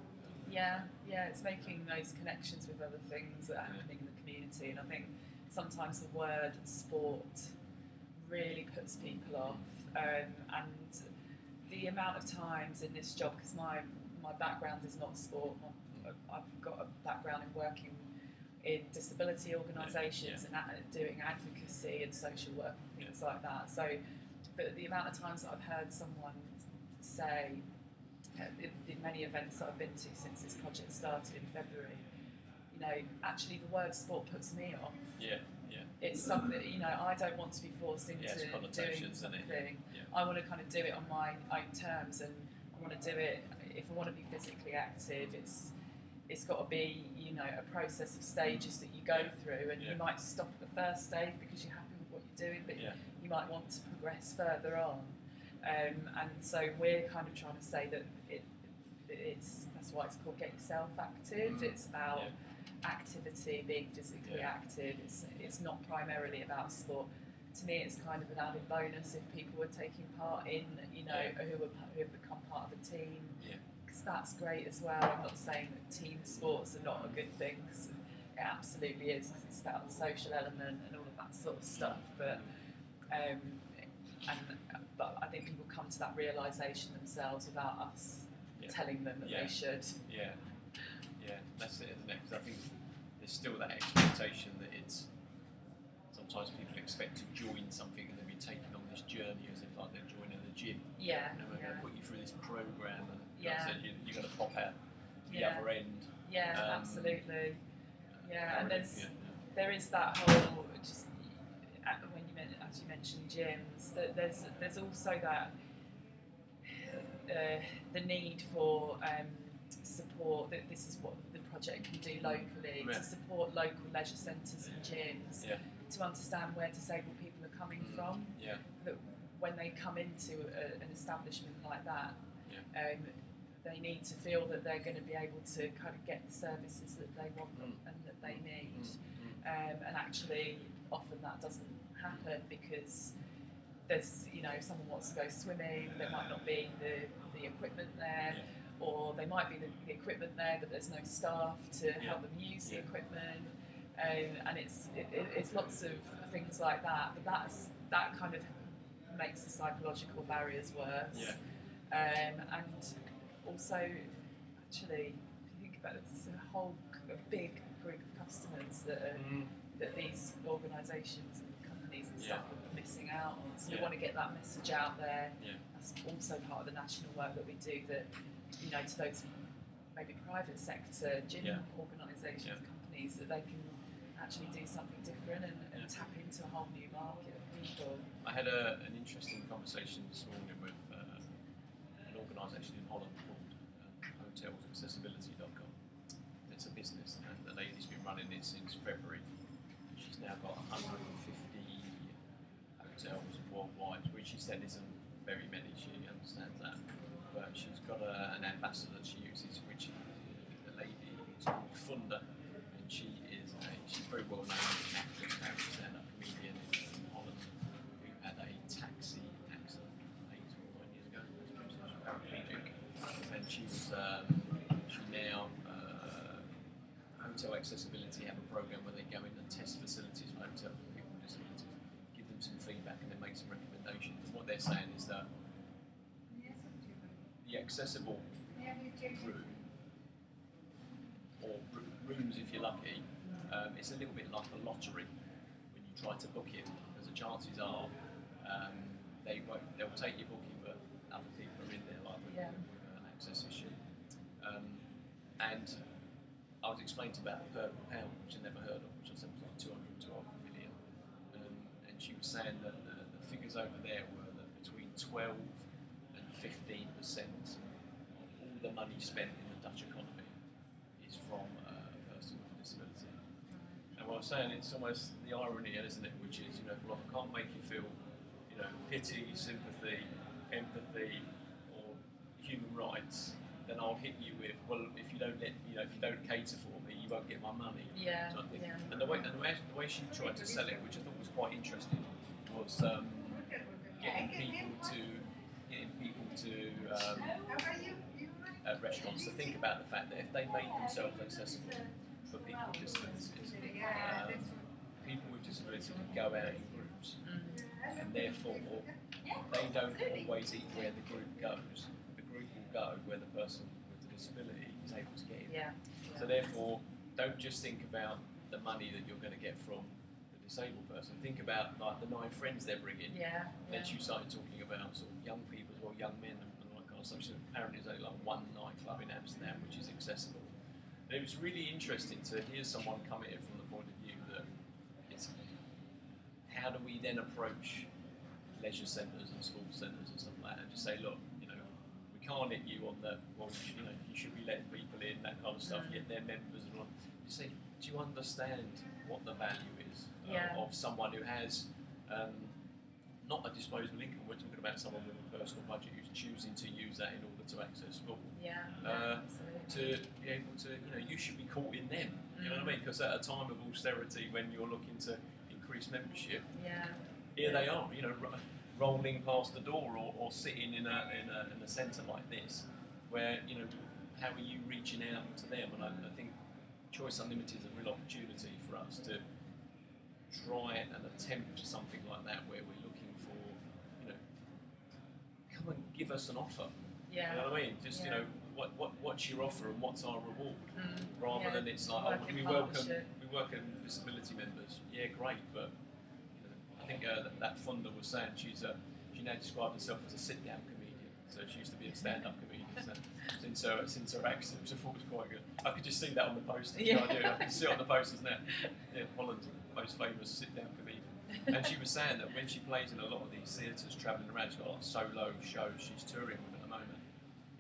It's making those connections with other things that are happening in the community, and I think sometimes the word sport really puts people off, and the amount of times in this job, because my background is not sport, I've got a background in working in disability organisations and doing advocacy and social work and things like that. So, but the amount of times that I've heard someone say, in many events that I've been to since this project started in February, you know, actually the word sport puts me off. It's something, you know, I don't want to be forced into doing something. I want to kind of do it on my own terms, and I want to do it, if I want to be physically active, it's got to be, you know, a process of stages that you go through, and you might stop at the first stage because you're happy with what you're doing, but you might want to progress further on. And so we're kind of trying to say that that's why it's called Get Yourself Active. It's about activity, being physically active. It's not primarily about sport. To me, it's kind of an added bonus if people are taking part in, you know, who have become part of the team. Because that's great as well. I'm not saying that team sports are not a good thing, because it absolutely is, because it's about the social element and all of that sort of stuff. But but I think people come to that realisation themselves without us telling them that they should. That's it, isn't it? Because I think there's still that expectation that it's, sometimes people expect to join something and then be taken on this journey as if like they're joining a gym. You know, we're going to put you through this program, and like I said, you're going to pop out the other end. Absolutely. And there is that whole, just when as you mentioned gyms, that there's also that the need for support, that this is what the project can do locally, to support local leisure centres and gyms, to understand where disabled people are coming from, that when they come into an establishment like that, they need to feel that they're going to be able to kind of get the services that they want and that they need. And actually, often that doesn't happen because there's, you know, if someone wants to go swimming, there might not be the equipment there, or there might be the equipment there, but there's no staff to help them use the equipment, and it's lots of things like that. But that kind of makes the psychological barriers worse, and also, actually, if you think about it, there's a big group of customers that these organisations and companies and stuff are missing out on. So we want to get that message out there. That's also part of the national work that we do, that, you know, to those maybe private sector gym organisations, companies, that they can actually do something different and tap into a whole new market of people. I had an interesting conversation this morning with an organisation in Holland called hotelsaccessibility.com. It's a business, and the lady's been running it since February. now got 150 hotels worldwide, which she said isn't very many. She understands that, but she's got an ambassador that she uses, which is a lady called Funda, and she's very well known as an actress, stand-up comedian in Holland, who had a taxi accident 8 or 9 years ago. She was paraplegic, and she's she now Hotel Accessibility have a program where they go in and test facilities for hotels for people with disabilities, give them some feedback, and then make some recommendations. And what they're saying is that the accessible room, or rooms if you're lucky, it's a little bit like a lottery when you try to book it, because the chances are they'll take your booking, but other people are in there like with an access issue. And I was explained about the Purple Pound, which I never heard of, which I said was like 212 million. And she was saying that the figures over there were that between 12 and 15% of all the money spent in the Dutch economy is from a person with a disability. And what I was saying, it's almost the irony, isn't it? Which is, well, if I can't make you feel, pity, sympathy, empathy, or human rights, then I'll hit you with, well, if you don't cater for me, you won't get my money. Yeah. Sort of thing. Yeah. And the way she tried to sell it, which I thought was quite interesting, was getting people to at restaurants to think about the fact that if they made themselves accessible for people with disabilities, people with disabilities can go out in groups, and therefore they don't always eat where the group goes. The group will go where the person with the disability is able to get in. Yeah. So therefore, don't just think about the money that you're going to get from the disabled person. Think about like the 9 friends they're bringing. Yeah. Then she started talking about sort of young people as well, young men and all that kind of stuff. So apparently there's only like one nightclub in Amsterdam which is accessible. And it was really interesting to hear someone come at it from the point of view that it's how do we then approach leisure centres and sports centres and stuff like that, and just say, look, we can't hit you on the, well, you should be letting people in, that kind of stuff, yet they're members and all. You say, do you understand what the value is of someone who has not a disposable income? We're talking about someone with a personal budget who's choosing to use that in order to access sport. Yeah. To be able to, you should be caught in them. You know what I mean? Because at a time of austerity, when you're looking to increase membership, here they are, rolling past the door or sitting in a centre like this, where, how are you reaching out to them? And I think Choice Unlimited is a real opportunity for us to try and attempt something like that, where we're looking for, come and give us an offer. Yeah. You know what I mean? Just, what's your offer and what's our reward? Rather than it's like, we welcome disability members. Yeah, great, but I think that Funda was saying she now described herself as a sit-down comedian. So she used to be a stand-up comedian. So since her accident, which I thought was quite good. I could just see that on the posters. I could see it on the posters now. Yeah, Holland's most famous sit-down comedian. And she was saying that when she plays in a lot of these theatres, travelling around, she's got a lot of solo shows she's touring with at the moment,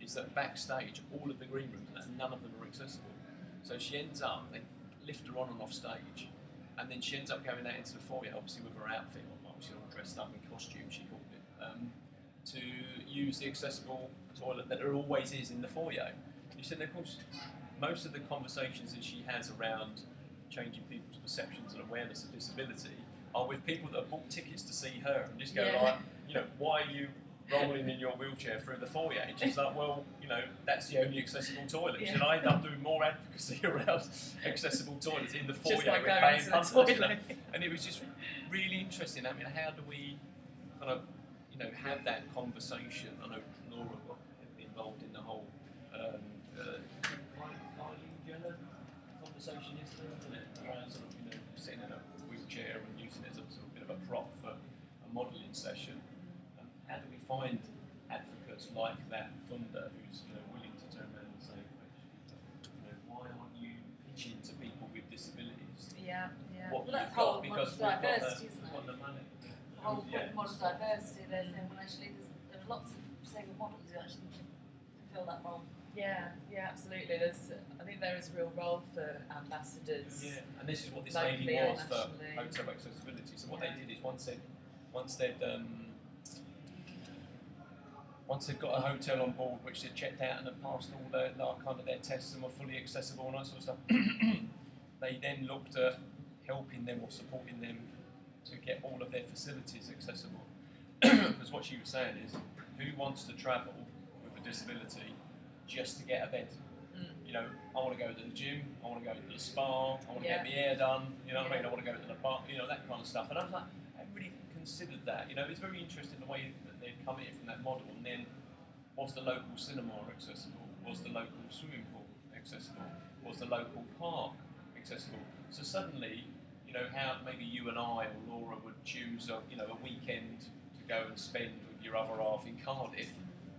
is that backstage, all of the green rooms, none of them are accessible. So she ends up, they lift her on and off stage, and then she ends up going out into the foyer, obviously with her outfit on, like she's all dressed up in costume, she called it, to use the accessible toilet that there always is in the foyer. She said, of course, most of the conversations that she has around changing people's perceptions and awareness of disability are with people that have bought tickets to see her and just go like, why are you rolling in your wheelchair through the foyer? And she's like, well, that's the only accessible toilet. And I end up doing more advocacy around accessible toilets in the foyer with paying punters. And it was just really interesting. I mean, how do we kind of, have that conversation? I know Laura got involved in the whole Kylie Jenner conversation yesterday, wasn't it? Around sort of, sitting in a wheelchair and using it as a sort of bit of a prop for a modelling session. How do we find advocates like that Funda who's willing to turn around and say, why aren't you pitching to people with disabilities? What that's you've got, whole because model we've diversity, isn't it? got the money. The whole model diversity, they're saying, well, actually, there's lots of disabled models who actually can fill that role. Yeah, absolutely. I think there is a real role for ambassadors. Yeah, and this is what this Locally lady and was for nationally. hotel accessibility. So what Yeah. they did is once they'd got a hotel on board which they'd checked out and had passed all their kind of their tests and were fully accessible and that sort of stuff, they then looked at helping them or supporting them to get all of their facilities accessible. Because what she was saying is, who wants to travel with a disability just to get a bed? You know, I want to go to the gym, I want to go to the spa, I want to get my hair done, you know what I mean? I want to go to the bar, you know, that kind of stuff. And I was like, I hadn't really considered that. You know, it's very interesting the way that they'd come in from that model. And then, was the local cinema accessible? Was the local swimming pool accessible? Was the local park accessible? So suddenly, you know, how maybe you and I or Laura would choose a weekend to go and spend with your other half in Cardiff,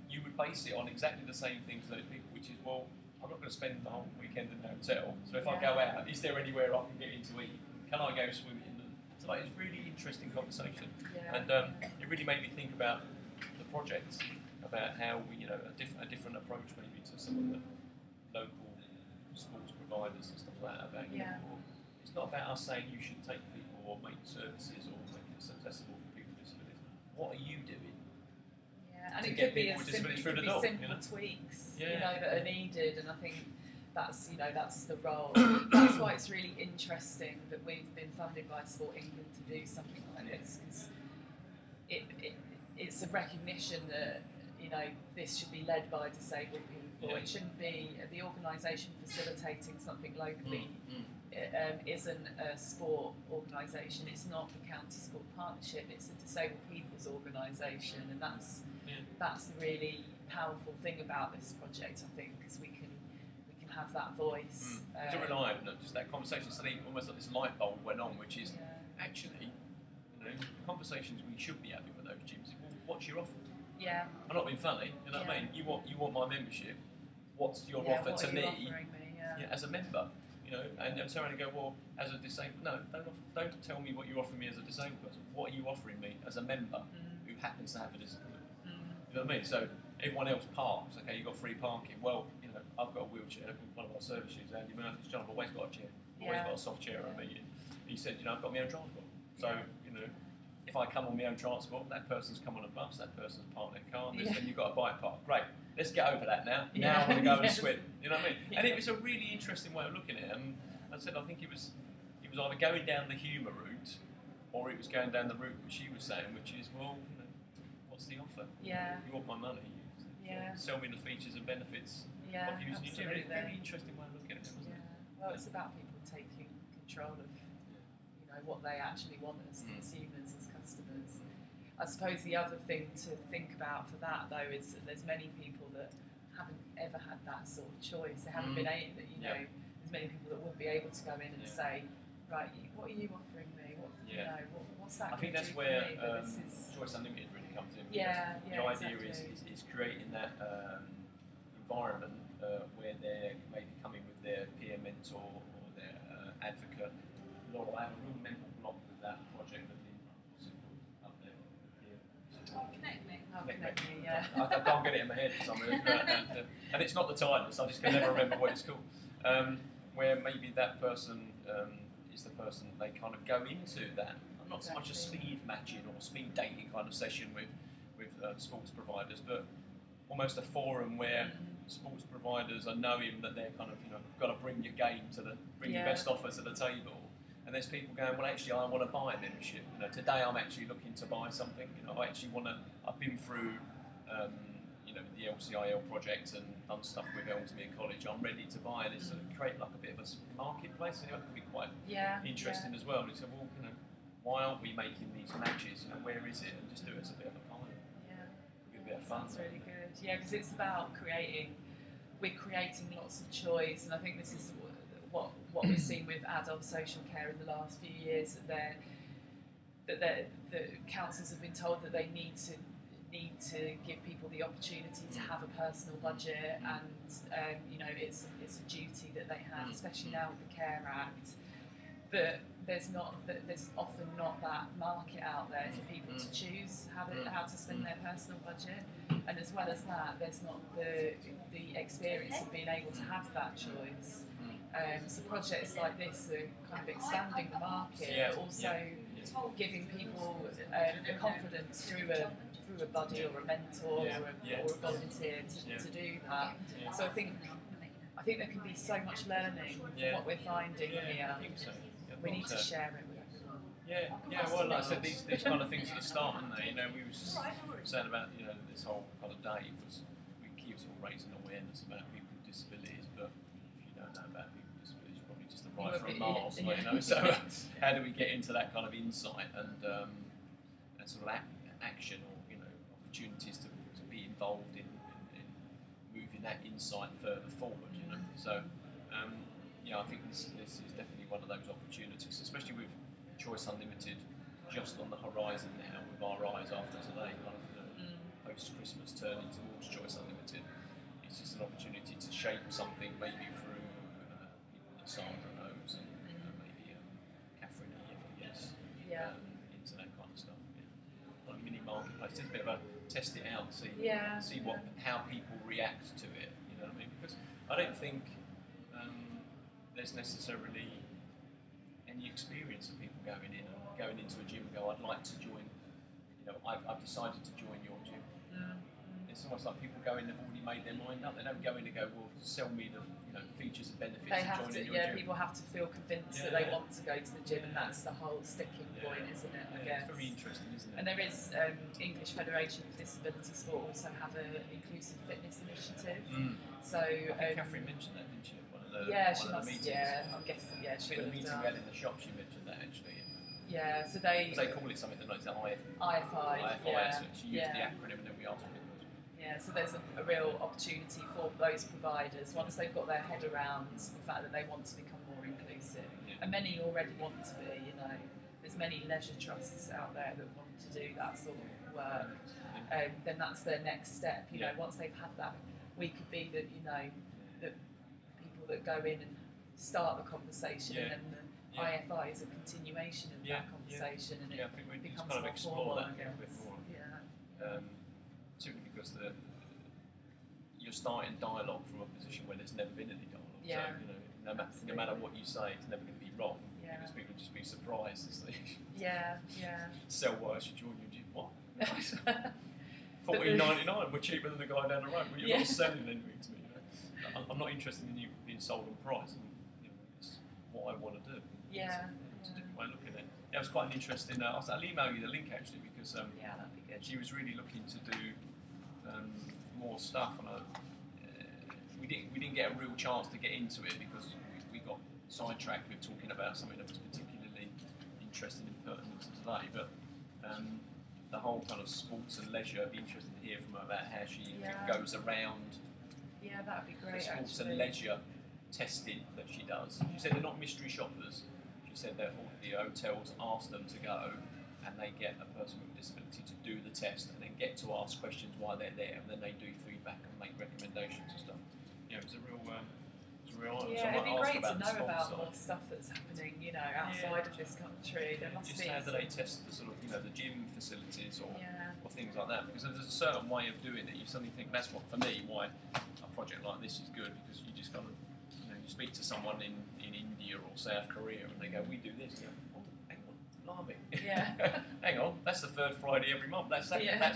you would base it on exactly the same thing to those people, which is, well, I'm not going to spend the whole weekend in the hotel, so if I go out, is there anywhere I can get in to eat? Can I go swimming? So like, it's a really interesting conversation, and it really made me think about the project, about how we, a different approach maybe to some of the local sports providers and stuff like that. About it's not about us saying you should take people or make services or make it accessible for people with disabilities. What are you doing? And To it get could be people as with simple, disabilities through the door, simple tweaks, Yeah. that are needed, and I think that's the role. That's why it's really interesting that we've been funded by Sport England to do something like this, because it's a recognition that this should be led by disabled people. It shouldn't be the organisation facilitating something locally. Isn't a sport organisation. It's not the County Sport Partnership. It's a disabled people's organisation, and that's the really powerful thing about this project. I think, because we can have that voice. It's a reliable, just that conversation. Suddenly, almost like this light bulb went on, which is actually, conversations we should be having with those gyms. Well, what's your offer? Yeah. I'm not being funny. You know what I mean? You want my membership. What's your offer what to are me? you offering me? As a member? And I'm trying to go, well, as a disabled, no, don't tell me what you're offering me as a disabled person. What are you offering me as a member who happens to have a disability? You know what I mean? So everyone else parks. Okay, you've got free parking. Well, I've got a wheelchair. One of our service users, Andy Murphy's job, I've always got a chair. Always got a soft chair on me. He said, I've got my own transport. So if I come on my own transport, that person's come on a bus, that person's parked their car, and you've got a bike park. Great. Let's get over that now. Now I want to go and swim. You know what I mean? And it was a really interesting way of looking at it. And I said, I think it was either going down the humour route, or it was going down the route which she was saying, which is, well, what's the offer? Yeah. You want my money? Sell me the features and benefits of using your gym. It's a very interesting way of looking at it, wasn't it? Well, it's about people taking control of what they actually want as consumers, as customers. I suppose the other thing to think about for that, though, is that there's many people that haven't ever had that sort of choice. They haven't been able, there's many people that wouldn't be able to go in and say, right, what are you offering me? What's that? I think that's where Choice Unlimited really comes in. The idea is creating that environment where they're maybe coming with their peer mentor or their advocate. Laura, I have a real mental block with that project up there. Connect me. Connect me, yeah. I can't get it in my head for some reason. And it's not the Tidus, I just can never remember what it's called. Where maybe that person is the person they kind of go into that. Not so much a speed matching or speed dating kind of session with sports providers, but almost a forum where sports providers are knowing that they're kind of got to bring your game bring your best offer to the table. And there's people going, well, actually, I want to buy a membership. Today I'm actually looking to buy something. I actually want to. I've been through, the LCIL project and done stuff with Ellesmere College. I'm ready to buy this and create like a bit of a marketplace. That could be quite interesting as well. And he said, well, why aren't we making these matches? Where is it? And just do it as a bit of a pilot. It'd be a bit of fun. That's really good. Yeah, because it's about we're creating lots of choice, and I think this is what we've seen with adult social care in the last few years, that the councils have been told that they need to give people the opportunity to have a personal budget, and it's a duty that they have, especially now with the Care Act. But there's often not that market out there for people to choose how to spend their personal budget. And as well as that, there's not the experience of being able to have that choice. So projects like this are kind of expanding the market, Yeah, but also giving people the confidence through a buddy or a mentor or a volunteer to do that. Yeah. So I think there can be so much learning from what we're finding here. I think so. Yeah, We need to so. share it with everyone. Yeah. Well, like I said, these kind of things at the start, aren't they? You know, we were saying about this whole kind of day was we keep sort of raising awareness about people with disabilities, but if you don't know about people with disabilities, you're probably just arrived from Mars, you know. So how do we get into that kind of insight and sort of action or opportunities to be involved in moving that insight further forward, you know. So I think this is definitely one of those opportunities, especially with Choice Unlimited just on the horizon now, with our eyes after today, kind of post-Christmas turning towards Choice Unlimited. It's just an opportunity to shape something maybe through people that Sandra knows and maybe Catherine yes, into that kind of stuff. Like a mini marketplace, just a bit of a test it out, see how people react to it. You know what I mean? Because I don't think there's necessarily any experience of people going into a gym and go, I'd like to join. I've decided to join your gym. It's almost like people go in, they've already made their mind up. They don't go in and go, well, sell me the features and benefits They of have joining to, your gym. people have to feel convinced that they want to go to the gym, and that's the whole sticking point, isn't it? I guess. It's very interesting, isn't it? And there is English Federation for Disability Sport also have an inclusive fitness initiative. So I think Catherine mentioned that, didn't she? At one of the, she one of must. the meetings. Yeah, I'm guessing. Yeah, I she think the would meeting have we done. had in the shop, she mentioned that actually. Yeah, so they call it something that like IFI. IFI. So she used the acronym and then we asked what it was. Yeah, so there's a real opportunity for those providers, once they've got their head around the fact that they want to become more inclusive, and many already want to be, there's many leisure trusts out there that want to do that sort of work, then that's their next step, once they've had that, we could be that, that people that go in and start the conversation, and then the IFI is a continuation of that conversation, and I think we need to becomes kind of more explore formal, that I a little bit guess. more. Yeah. Simply because you're starting dialogue from a position where there's never been any dialogue. Yeah. So no matter what you say, it's never going to be wrong. Yeah. Because people just be surprised as they Yeah. sell why I should join your gym. What? $14.99. We're cheaper than the guy down the road. Well, you're not selling anything to me. I'm not interested in you being sold on price. It's what I want to do. Yeah. It's a different way of looking at it. Yeah, it was quite an interesting. I'll email you the link actually because That'd be good. she was really looking to do more stuff, and we didn't get a real chance to get into it because we got sidetracked with talking about something that was particularly interesting and pertinent to today. But the whole kind of sports and leisure, I'd be interested to hear from her about how she goes around Yeah, that'd be the great. sports Actually. and leisure testing that she does. She said they're not mystery shoppers. She said that all the hotels ask them to go and they get a person with a disability to do the test and then get to ask questions while they're there, and then they do feedback and make recommendations and stuff. It's a real Yeah, it'd be great to know the about sport more stuff that's happening, outside of this country. There must just be. how do they test the sort of, the gym facilities or things like that? Because there's a certain way of doing it. You suddenly think that's what, for me, why a project like this is good, because you just kind of, you speak to someone in India or South Korea and they go, we do this. You go, oh, hang on, blimey. Yeah. Hang on, that's the third Friday every month. That's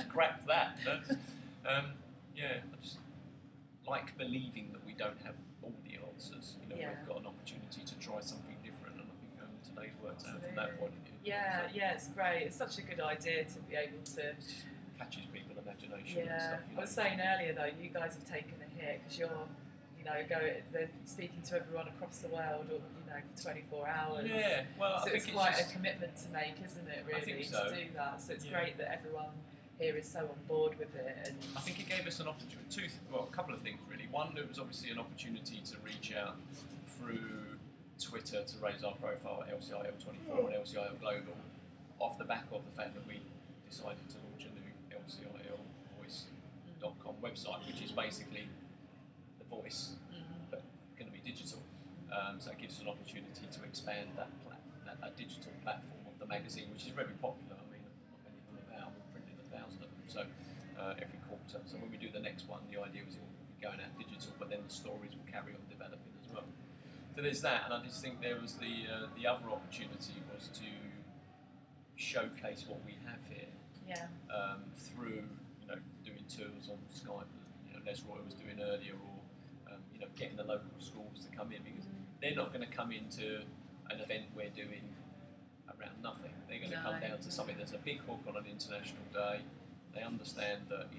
cracked that. I just like believing that we don't have all the answers. We've got an opportunity to try something different, and I think today's worked out from that point of view. Yeah, it's great. It's such a good idea to be able to. Catches people's imagination and stuff. I was saying earlier though, you guys have taken a hit because you're, they're speaking to everyone across the world, or for 24 hours. Yeah, well, so I think it's quite a commitment to make, isn't it? Really, I think so. to do that. So it's great that everyone here is so on board with it. And I think it gave us an opportunity. A couple of things really. One, there was obviously an opportunity to reach out through Twitter to raise our profile at LCIL24 and LCIL Global, off the back of the fact that we decided to launch a new LCILvoice.com website, which is basically the voice, but going to be digital. So it gives us an opportunity to expand that digital platform of the magazine, which is very popular. I mean, I'm not many of them about. We've printed 1,000 of them. So every quarter. So when we do the next one, the idea was it will be going out digital, but then the stories will carry on developing as well. So there's that, and I just think there was the other opportunity was to showcase what we have here Yeah. through doing tours on Skype, Les Roy was doing earlier, or getting the local schools to come in, because they're not going to come into an event we're doing around nothing. They're going to come down to something that's a big hook on an international day. They understand that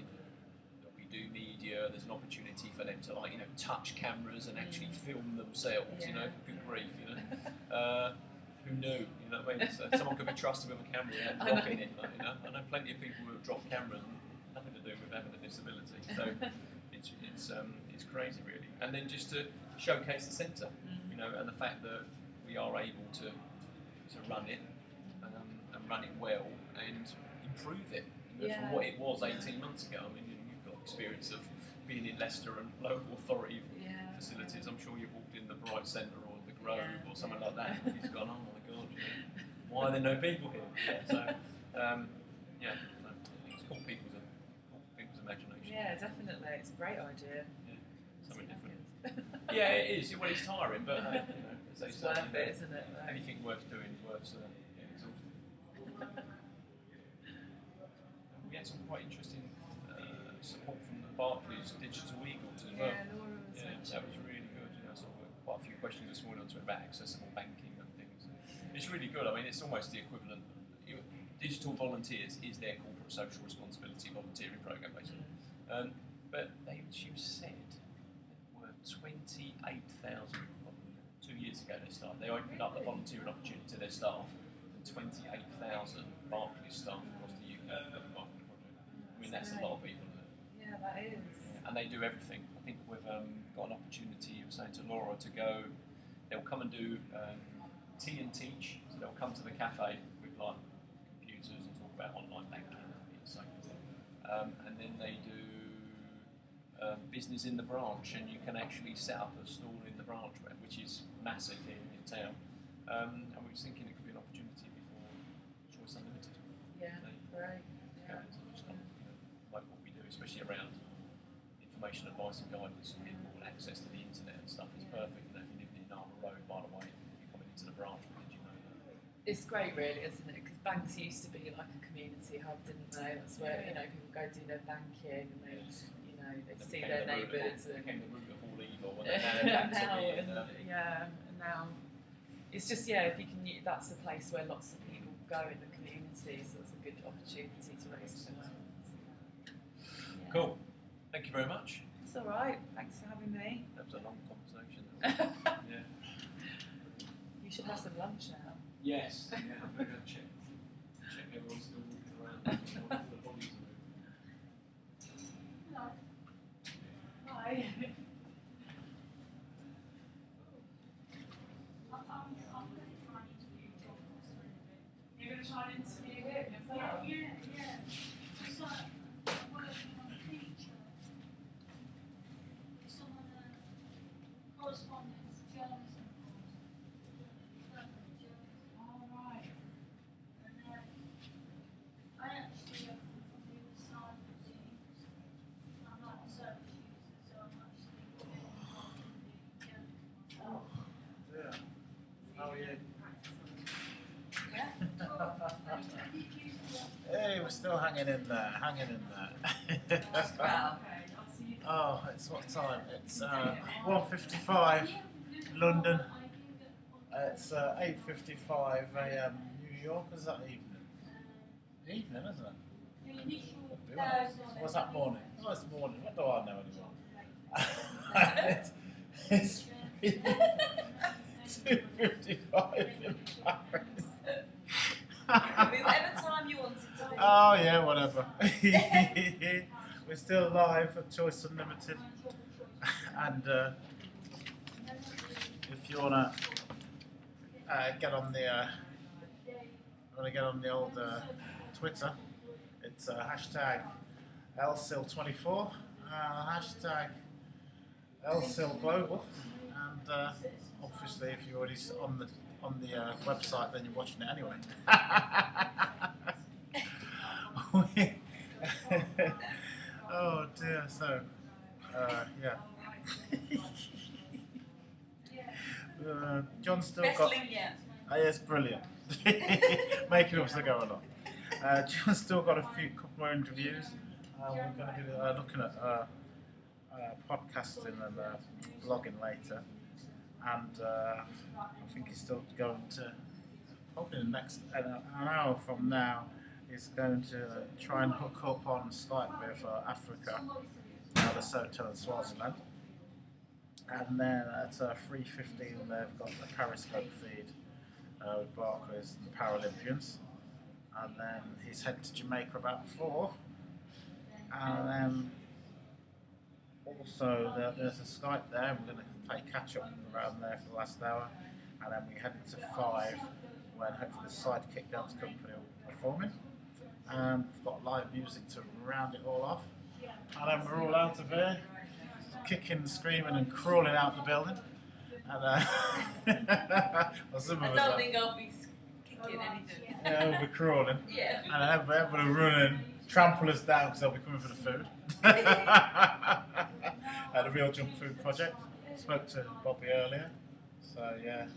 that we do media. There's an opportunity for them to touch cameras and actually film themselves. Yeah. Good grief. Who knew? You know what I mean? So someone could be trusted with a camera and dropping it. I know plenty of people who have dropped cameras, nothing to do with having a disability. So it's crazy, really. And then just to showcase the centre, and the fact that we are able to run it and run it well and improve it from what it was 18 months ago. I mean, you've got experience of being in Leicester and local authority facilities. I'm sure you've walked in the Bright Centre or the Grove or something like that, and he's gone, oh my God, why are there no people here? So, it's called people's imagination. Yeah, definitely. It's a great idea. Something different. Yeah, it is. Well, it's tiring, but as they It's say, worth it, isn't it? anything worth doing is worth getting exhausted. We had some quite interesting support from the Barclays Digital Eagles as well. Yeah, Laura was That was really good. Quite a few questions this morning about accessible banking and things. It's really good. I mean, it's almost the equivalent. Digital Volunteers is their corporate social responsibility volunteering program, basically. But she said there were 28,000. 2 years ago they started. They opened up the volunteering opportunity to their staff, and 28,000 Barclays staff across the UK have done the Barclays project. I mean, that's a lot of people. Yeah, that is. And they do everything. I think we've got an opportunity, I was saying to Laura, to go. They'll come and do tea and teach. So they'll come to the cafe with computers and talk about online banking and so forth. And then they do business in the branch, and you can actually set up a stall in the branch, which is massive here in town. And we were thinking it could be an opportunity before Choice Unlimited. Yeah, great. Yeah. Like what we do, especially around information, advice and guidance to people, and access to the internet and stuff is perfect. If you live in Narva Road, by the way, you're coming into the branch, did you know that? It's great, really, isn't it? Because banks used to be like a community hub, didn't they? That's where people go do their banking, and they see their neighbours. It became the root of all evil, and then and now it's just if you can. That's a place where lots of people go in the community, so it's a good opportunity to raise awareness. Yeah. Cool. Thank you very much. It's all right. Thanks for having me. That was a long conversation. Yeah. You should have some lunch now. Yes. Yeah, I'm going to go check everyone's still walking around. The bodies are moving. Hi. You're going to try and interview him yourself? Yeah. It's like working on a feature. Some of the correspondence journalism course. All right. And then I actually am on the other side of things. I'm not a service user, so I'm actually getting involved in the journalism myself. Yeah. How are you? Hey, we're still hanging in there. Well, Oh, it's what time? It's 1:55 London. It's 8:55 a.m. New York. Is that evening? Evening, isn't it? The initial What's that morning? Oh, it's morning. What do I know anymore? it's 2:55 in Paris. Whatever time you wanted to be. Oh yeah, whatever. We're still live at Choice Unlimited, and if you wanna get on the old Twitter, it's hashtag LSIL24, hashtag LSIL Global, and obviously if you're already on the website, then you're watching it anyway. Oh dear. So, yeah. John's still Best got. link yet. It's brilliant. Making up as they go along. John's still got a couple more interviews. We're going to be looking at podcasting and blogging later. And I think he's still going to, probably the next an hour from now, he's going to try and hook up on Skype with Africa, Lesotho and Swaziland. And then at 3:15 they've got the Periscope feed with Barclays and Paralympians. And then he's heading to Jamaica about 4. And then also there's a Skype there. We're going to play catch up around there for the last hour. And then we head into 5 when hopefully the Sidekick Dance Company will be performing. And we've got live music to round it all off. And then we're all out of here, kicking, screaming and crawling out the building. And well, some I of don't us are. think I'll be kicking anything. Yeah, we'll be crawling. Yeah. And everybody running, trample us down because they'll be coming for the food. The Real Jump Food Project. Spoke to Bobby earlier. So yeah,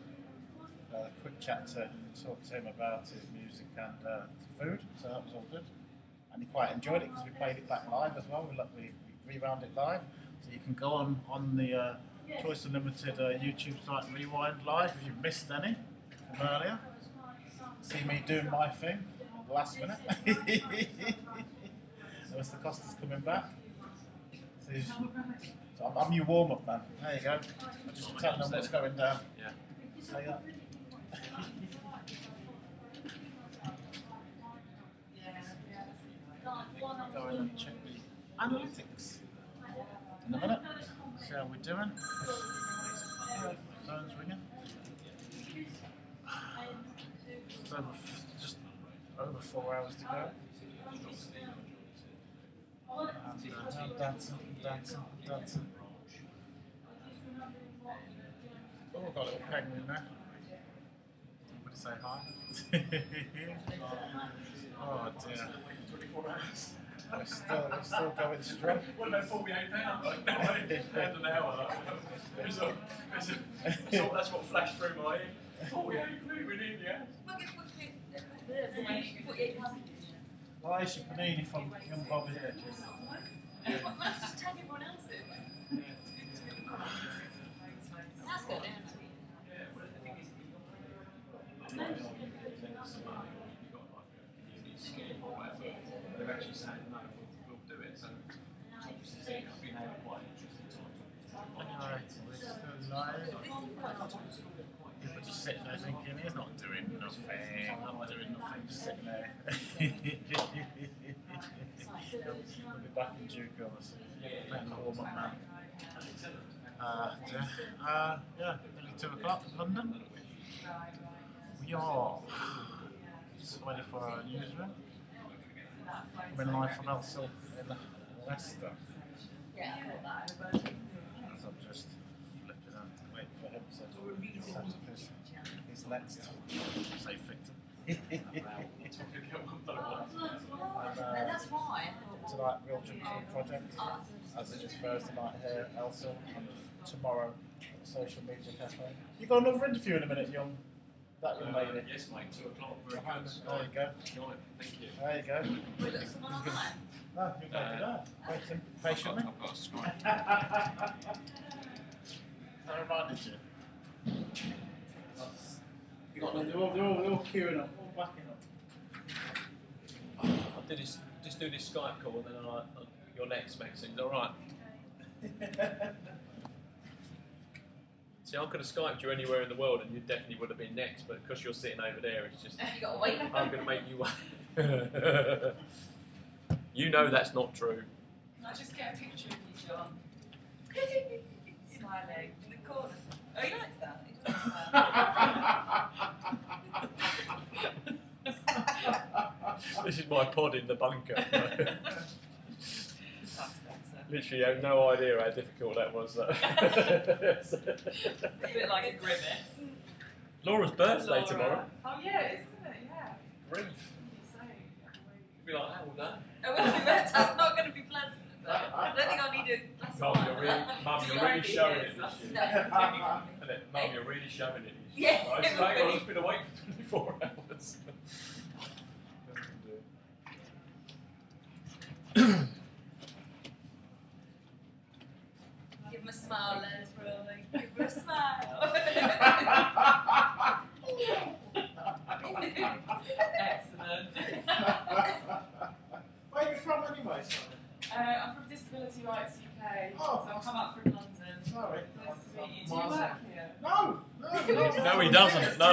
a quick chat to talk to him about his music and food. So that was all good. And he quite enjoyed it because we played it back live as well. We rewound it live. So you can go on the Choice Unlimited YouTube site and rewind live if you've missed any from earlier. See me doing my thing at the last minute. Mr. Costa's coming back. So I'm your warm-up man. There you go. I'm just telling them what's going down. Yeah. There you go. Go in and check the analytics in a minute. See how we're doing. Phone's ringing. It's just over 4 hours to go. And I'm dancing. Oh, we've got a little penguin there. Everybody say hi. Oh dear. 24 hours. We're still going strong. What about £48? Like, £48 an hour. That's what flashed through my head. 48 quid, we need, yeah. Elisha Panini from Young Bobby here. Let's just tag everyone else in. That's good, isn't it? They're actually saying no, we'll do it. So it's been quite interesting time. Alright, we're still live. People just sitting there thinking, he's not doing nothing, just sitting there. We'll be back in due course. Playing the warm-up man. Yeah, nearly 2 o'clock in London. We are 24-hour newsroom. Coming live from Elsa in Leicester. Yeah, I thought that. As I'm just flipping and waiting for him to set up his next safe victim. And that's why. Tonight, Real Jump Food Project, as it is Thursday night here at Elsa, and tomorrow at the Social Media Cafe. You got another interview in a minute, that young lady. Yes, mate, 2 o'clock. Very Behind good. us. There you go. Right, thank you. There you go. We got someone online. No, you're going to be there. Waiting patiently. I've got a Skype. I reminded you. They're all queuing up, all backing up. I'll just do this Skype call, and then you're next, Maxine. All right. See, I could have Skyped you anywhere in the world, and you definitely would have been next. But because you're sitting over there, it's just You got to wait. I'm going to make you wait. You know that's not true. Can I just get a picture of you, John? Smiling. In the corner. Oh, he likes that. He does like that. This is my pod in the bunker. That's better. Literally, I have no idea how difficult that was. A bit like a grimace. Laura's birthday Laura. tomorrow. Oh yeah, isn't it? Yeah. Grief. What are you saying? Be like, how done? Oh, well, that's not going to be pleasant. So I don't think I need a glass of Mum, wine. you're really showing it this year. No. Isn't it? Mum, you're really showing it. Yeah, Right, it so hang on, really- I've been awake for 24 hours. Give him a smile, Les, really. Give him a smile. Excellent. Where are you from anyway, Simon? I'm from Disability Rights UK, Oh, so I've come up from London. Sorry. Nice to meet you. Do you work here? No, No, he doesn't. No.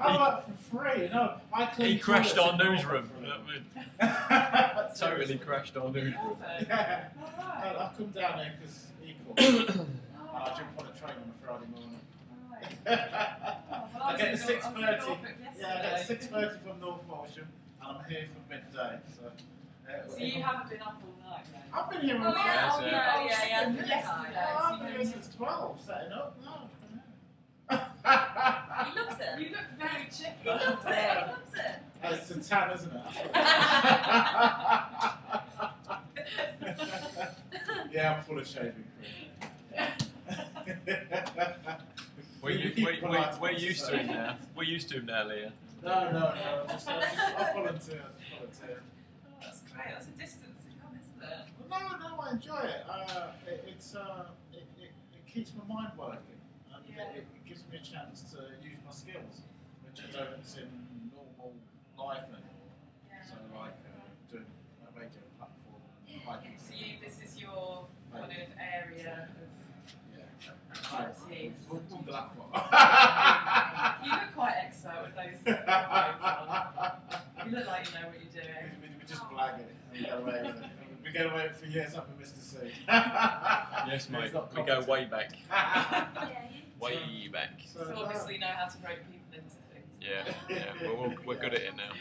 I work for free. No, I clean He crashed our toilets in newsroom. Norfolk. Totally crashed our newsroom. Perfect. Yeah. Alright. I've come down here because he called me. And I Alright. jump on a train on a Friday morning. Alright. Oh, well, I get was the in Nor- 6:30. I was in Norfolk Yeah, I get yesterday. 6:30 from North Walsham, and I'm here for midday. So you haven't been up all night then? I've been here all Oh, night. yeah, oh, yeah, yeah, yeah, yeah. Yesterday. I've been here since 12, setting up. No. He loves it. You look very chipper. He loves it. He loves it. It's a tan, isn't it? Yeah, I'm full of shaving cream. We're used to him now. We're used to him now, Leah. No. I volunteer. Oh, that's great. That's a distance to come, isn't it? Well, no, I enjoy it. It keeps my mind working, and Yeah. it gives me a chance to use my skills, which I don't in normal life anymore. So, like doing a radio platform, hiking. So this is your kind of area Yeah. of expertise. We'll do that one. You look quite expert with those headphones on. You look like you know what you're doing. We just blag it and we get away with it. We get away with it for years, haven't we, Mr. C? Yes, mate. He's not We go competent. way back. Yeah, you Way back. So obviously know how to rope people into things. Yeah, we're good at it now.